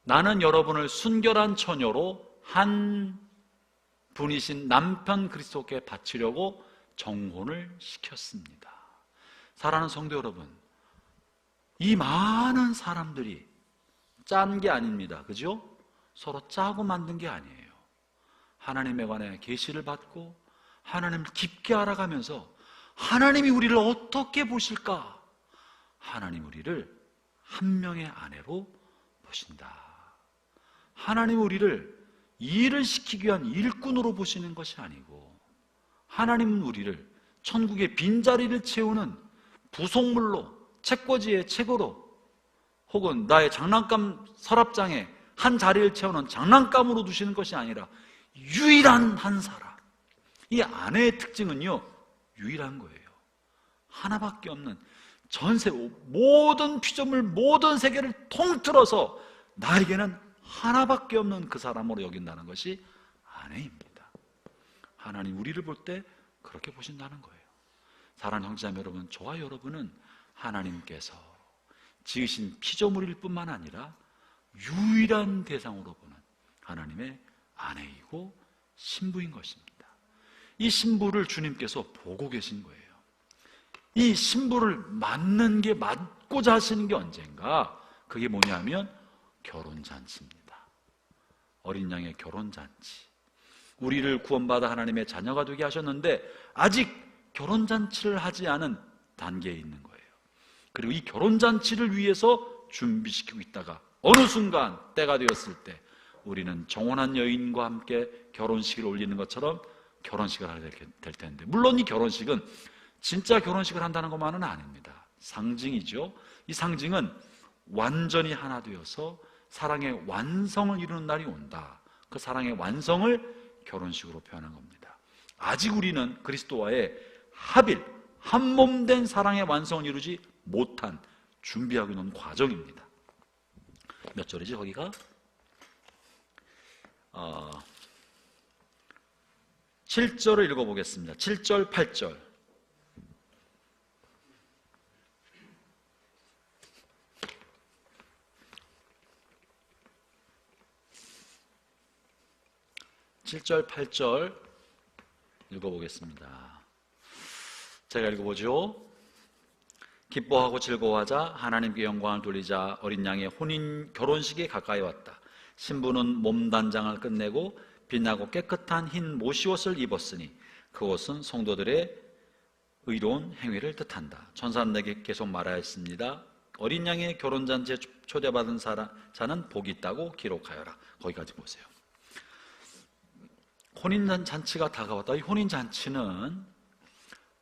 나는 여러분을 순결한 처녀로 한 분이신 남편 그리스도께 바치려고 정혼을 시켰습니다. 사랑하는 성도 여러분, 이 많은 사람들이 짠 게 아닙니다. 그죠? 서로 짜고 만든 게 아니에요. 하나님에 관해 계시를 받고 하나님을 깊게 알아가면서 하나님이 우리를 어떻게 보실까? 하나님 우리를 한 명의 아내로 보신다. 하나님 우리를 일을 시키기 위한 일꾼으로 보시는 것이 아니고 하나님은 우리를 천국의 빈자리를 채우는 부속물로, 책꽂이의 책으로 혹은 나의 장난감 서랍장에 한 자리를 채우는 장난감으로 두시는 것이 아니라 유일한 한 사람. 이 아내의 특징은요, 유일한 거예요. 하나밖에 없는 전세 모든 피조물 모든 세계를 통틀어서 나에게는 하나밖에 없는 그 사람으로 여긴다는 것이 아내입니다. 하나님 우리를 볼 때 그렇게 보신다는 거예요. 사랑하는 형제자매 여러분, 저와 여러분은 하나님께서 지으신 피조물일 뿐만 아니라 유일한 대상으로 보는 하나님의 아내이고 신부인 것입니다. 이 신부를 주님께서 보고 계신 거예요. 이 신부를 맞고자 하시는 게 언젠가? 그게 뭐냐면 결혼잔치입니다. 어린 양의 결혼잔치. 우리를 구원받아 하나님의 자녀가 되게 하셨는데 아직 결혼잔치를 하지 않은 단계에 있는 거예요. 그리고 이 결혼잔치를 위해서 준비시키고 있다가 어느 순간 때가 되었을 때 우리는 정혼한 여인과 함께 결혼식을 올리는 것처럼 결혼식을 하게 될 텐데, 물론 이 결혼식은 진짜 결혼식을 한다는 것만은 아닙니다. 상징이죠. 이 상징은 완전히 하나 되어서 사랑의 완성을 이루는 날이 온다. 그 사랑의 완성을 결혼식으로 표현한 겁니다. 아직 우리는 그리스도와의 합일, 한몸된 사랑의 완성을 이루지 못한 준비하고 있는 과정입니다. 몇 절이지 거기가? 7절을 읽어보겠습니다. 7절, 8절. (7절) (8절) 읽어보겠습니다. 제가 읽어보죠. 기뻐하고 즐거워하자, 하나님께 영광을 돌리자. 어린 양의 혼인 결혼식이 가까이 왔다. 신부는 몸단장을 끝내고 빛나고 깨끗한 흰 모시옷을 입었으니 그 옷은 성도들의 의로운 행위를 뜻한다. 천사는 내게 계속 말하였습니다. 어린 양의 결혼잔치에 초대받은 자는 복이 있다고 기록하여라. 거기까지 보세요. 혼인잔치가 다가왔다. 이 혼인잔치는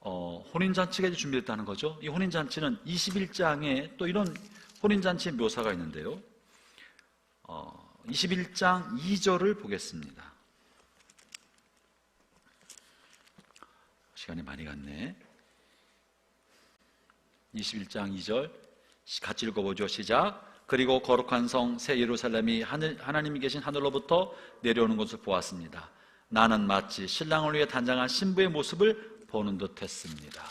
혼인잔치가 이제 준비됐다는 거죠. 이 혼인잔치는 21장에 또 이런 혼인잔치의 묘사가 있는데요. 21장 2절을 보겠습니다. 시간이 많이 갔네. 21장 2절 같이 읽어보죠. 시작. 그리고 거룩한 성 새 예루살렘이 하나님이 계신 하늘로부터 내려오는 것을 보았습니다. 나는 마치 신랑을 위해 단장한 신부의 모습을 보는 듯 했습니다.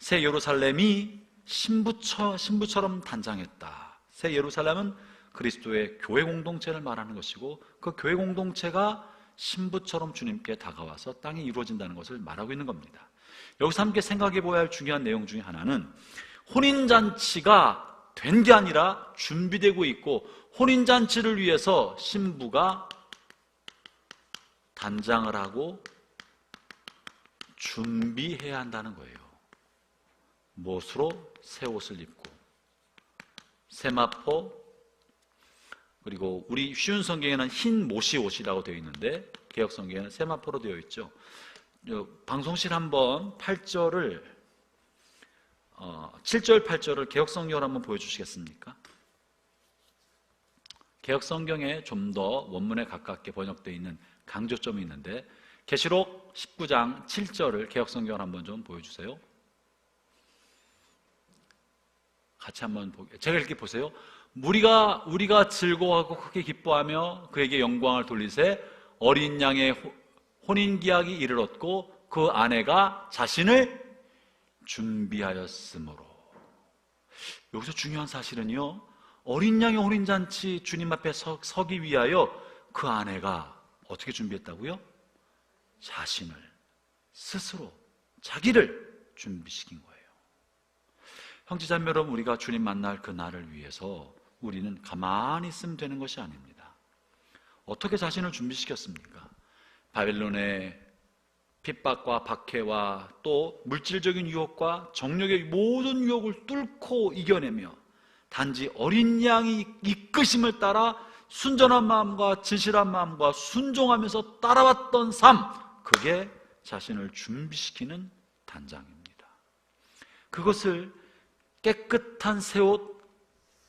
새 예루살렘이 신부처럼 단장했다. 새 예루살렘은 그리스도의 교회 공동체를 말하는 것이고, 그 교회 공동체가 신부처럼 주님께 다가와서 땅에 이루어진다는 것을 말하고 있는 겁니다. 여기서 함께 생각해 보아야 할 중요한 내용 중에 하나는, 혼인잔치가 된 게 아니라 준비되고 있고, 혼인잔치를 위해서 신부가 단장을 하고 준비해야 한다는 거예요. 무엇으로? 새 옷을 입고, 세마포, 그리고 우리 쉬운 성경에는 흰 모시 옷이라고 되어 있는데 개역 성경에는 세마포로 되어 있죠. 방송실 한번 7절 8절을 개역 성경으로 한번 보여주시겠습니까? 개역 성경에 좀 더 원문에 가깝게 번역되어 있는 강조점이 있는데, 계시록 19장 7절을 개역 성경으로 한번 좀 보여주세요. 같이 한번 제가 이렇게 보세요. 우리가 즐거워하고 크게 기뻐하며 그에게 영광을 돌리세, 어린 양의 혼인기약이 이르렀고 그 아내가 자신을 준비하였으므로. 여기서 중요한 사실은요, 어린 양의 혼인잔치 주님 앞에 서기 위하여 그 아내가 어떻게 준비했다고요? 자신을, 스스로 자기를 준비시킨 거예요. 형제자매 여러분, 우리가 주님 만날 그 날을 위해서 우리는 가만히 있으면 되는 것이 아닙니다. 어떻게 자신을 준비시켰습니까? 바벨론의 핍박과 박해와 또 물질적인 유혹과 정욕의 모든 유혹을 뚫고 이겨내며 단지 어린 양이 이끄심을 따라 순전한 마음과 진실한 마음과 순종하면서 따라왔던 삶, 그게 자신을 준비시키는 단장입니다. 그것을 깨끗한 새옷,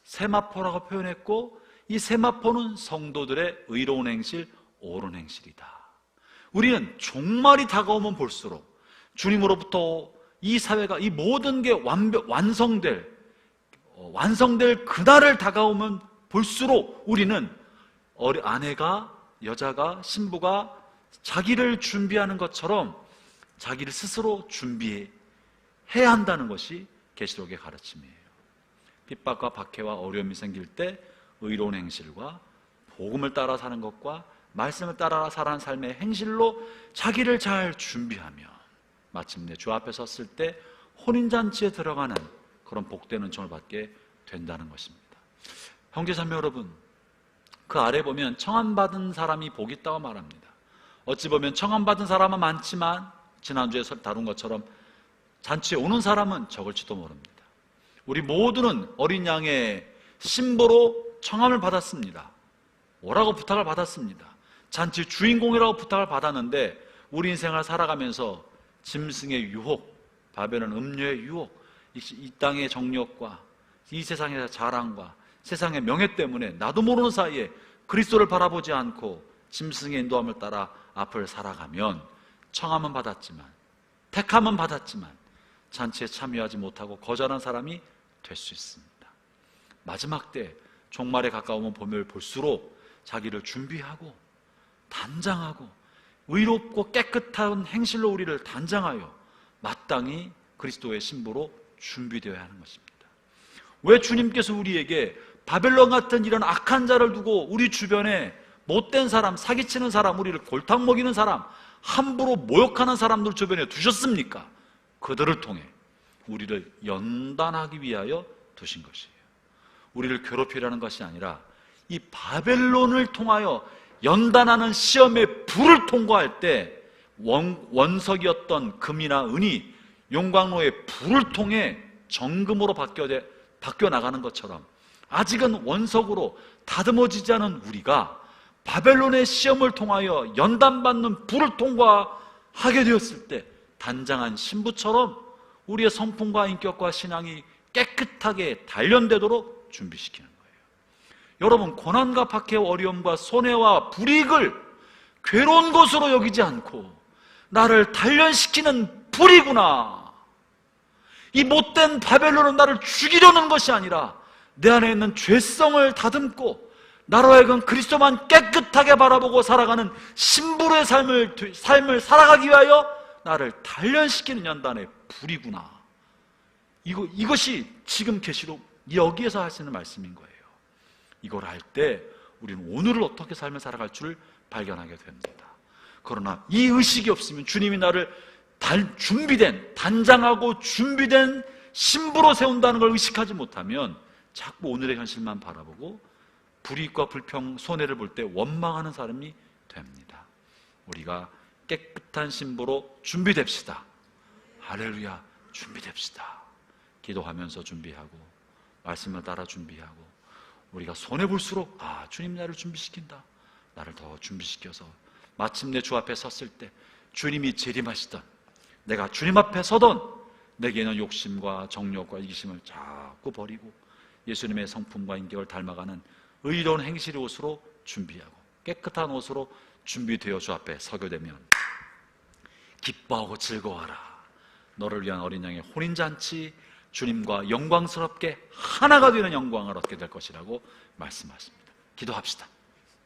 세마포라고 표현했고, 이 세마포는 성도들의 의로운 행실, 옳은 행실이다. 우리는 종말이 다가오면 볼수록 주님으로부터 이 사회가, 이 모든 게 완성될 그날을 다가오면 볼수록 우리는 아내가, 여자가, 신부가 자기를 준비하는 것처럼 자기를 스스로 준비해야 한다는 것이 계시록의 가르침이에요. 핍박과 박해와 어려움이 생길 때 의로운 행실과 복음을 따라 사는 것과 말씀을 따라 살아가는 삶의 행실로 자기를 잘 준비하며 마침내 주 앞에 섰을 때 혼인잔치에 들어가는 그런 복된 은총을 받게 된다는 것입니다. 형제자매 여러분, 그 아래 보면 청함받은 사람이 복이 있다고 말합니다. 어찌 보면 청함받은 사람은 많지만 지난주에 다룬 것처럼 잔치에 오는 사람은 적을지도 모릅니다. 우리 모두는 어린 양의 신부로 청함을 받았습니다. 오라고 부탁을 받았습니다. 잔치 주인공이라고 부탁을 받았는데, 우리 인생을 살아가면서 짐승의 유혹, 바벨론 음료의 유혹, 이 땅의 정욕과 이 세상의 자랑과 세상의 명예 때문에 나도 모르는 사이에 그리스도를 바라보지 않고 짐승의 인도함을 따라 앞을 살아가면 청함은 받았지만, 택함은 받았지만 잔치에 참여하지 못하고 거절한 사람이 될 수 있습니다. 마지막 때 종말에 가까우면 보면 볼수록 자기를 준비하고 단장하고 의롭고 깨끗한 행실로 우리를 단장하여 마땅히 그리스도의 신부로 준비되어야 하는 것입니다. 왜 주님께서 우리에게 바벨론 같은 이런 악한 자를 두고 우리 주변에 못된 사람, 사기치는 사람, 우리를 골탕 먹이는 사람, 함부로 모욕하는 사람들 주변에 두셨습니까? 그들을 통해 우리를 연단하기 위하여 두신 것이에요. 우리를 괴롭히려는 것이 아니라 이 바벨론을 통하여 연단하는 시험의 불을 통과할 때 원석이었던 금이나 은이 용광로의 불을 통해 정금으로 바뀌어 나가는 것처럼 아직은 원석으로 다듬어지지 않은 우리가 바벨론의 시험을 통하여 연단받는 불을 통과하게 되었을 때 단장한 신부처럼 우리의 성품과 인격과 신앙이 깨끗하게 단련되도록 준비시키는 거예요. 여러분, 고난과 박해와 어려움과 손해와 불이익을 괴로운 것으로 여기지 않고 나를 단련시키는 불이구나, 이 못된 바벨론은 나를 죽이려는 것이 아니라 내 안에 있는 죄성을 다듬고 나로 하여금 그리스도만 깨끗하게 바라보고 살아가는 신부의 삶을 살아가기 위하여 나를 단련시키는 연단의 불이구나. 이것이 지금 계시록 여기에서 하시는 말씀인 거예요. 이걸 할 때 우리는 오늘을 어떻게 삶을 살아갈 줄 발견하게 됩니다. 그러나 이 의식이 없으면, 주님이 나를 단장하고 준비된 신부로 세운다는 걸 의식하지 못하면 자꾸 오늘의 현실만 바라보고 불이익과 불평, 손해를 볼 때 원망하는 사람이 됩니다. 우리가 깨끗한 신부로 준비됩시다. 할렐루야, 준비됩시다. 기도하면서 준비하고, 말씀을 따라 준비하고, 우리가 손해볼수록 주님 나를 준비시킨다. 나를 더 준비시켜서 마침내 주 앞에 섰을 때 주님이 재림하시던, 내가 주님 앞에 서던 내게는 욕심과 정욕과 이기심을 자꾸 버리고 예수님의 성품과 인격을 닮아가는 의로운 행실의 옷으로 준비하고 깨끗한 옷으로 준비되어 주 앞에 서게 되면 기뻐하고 즐거워하라. 너를 위한 어린 양의 혼인잔치, 주님과 영광스럽게 하나가 되는 영광을 얻게 될 것이라고 말씀하십니다. 기도합시다.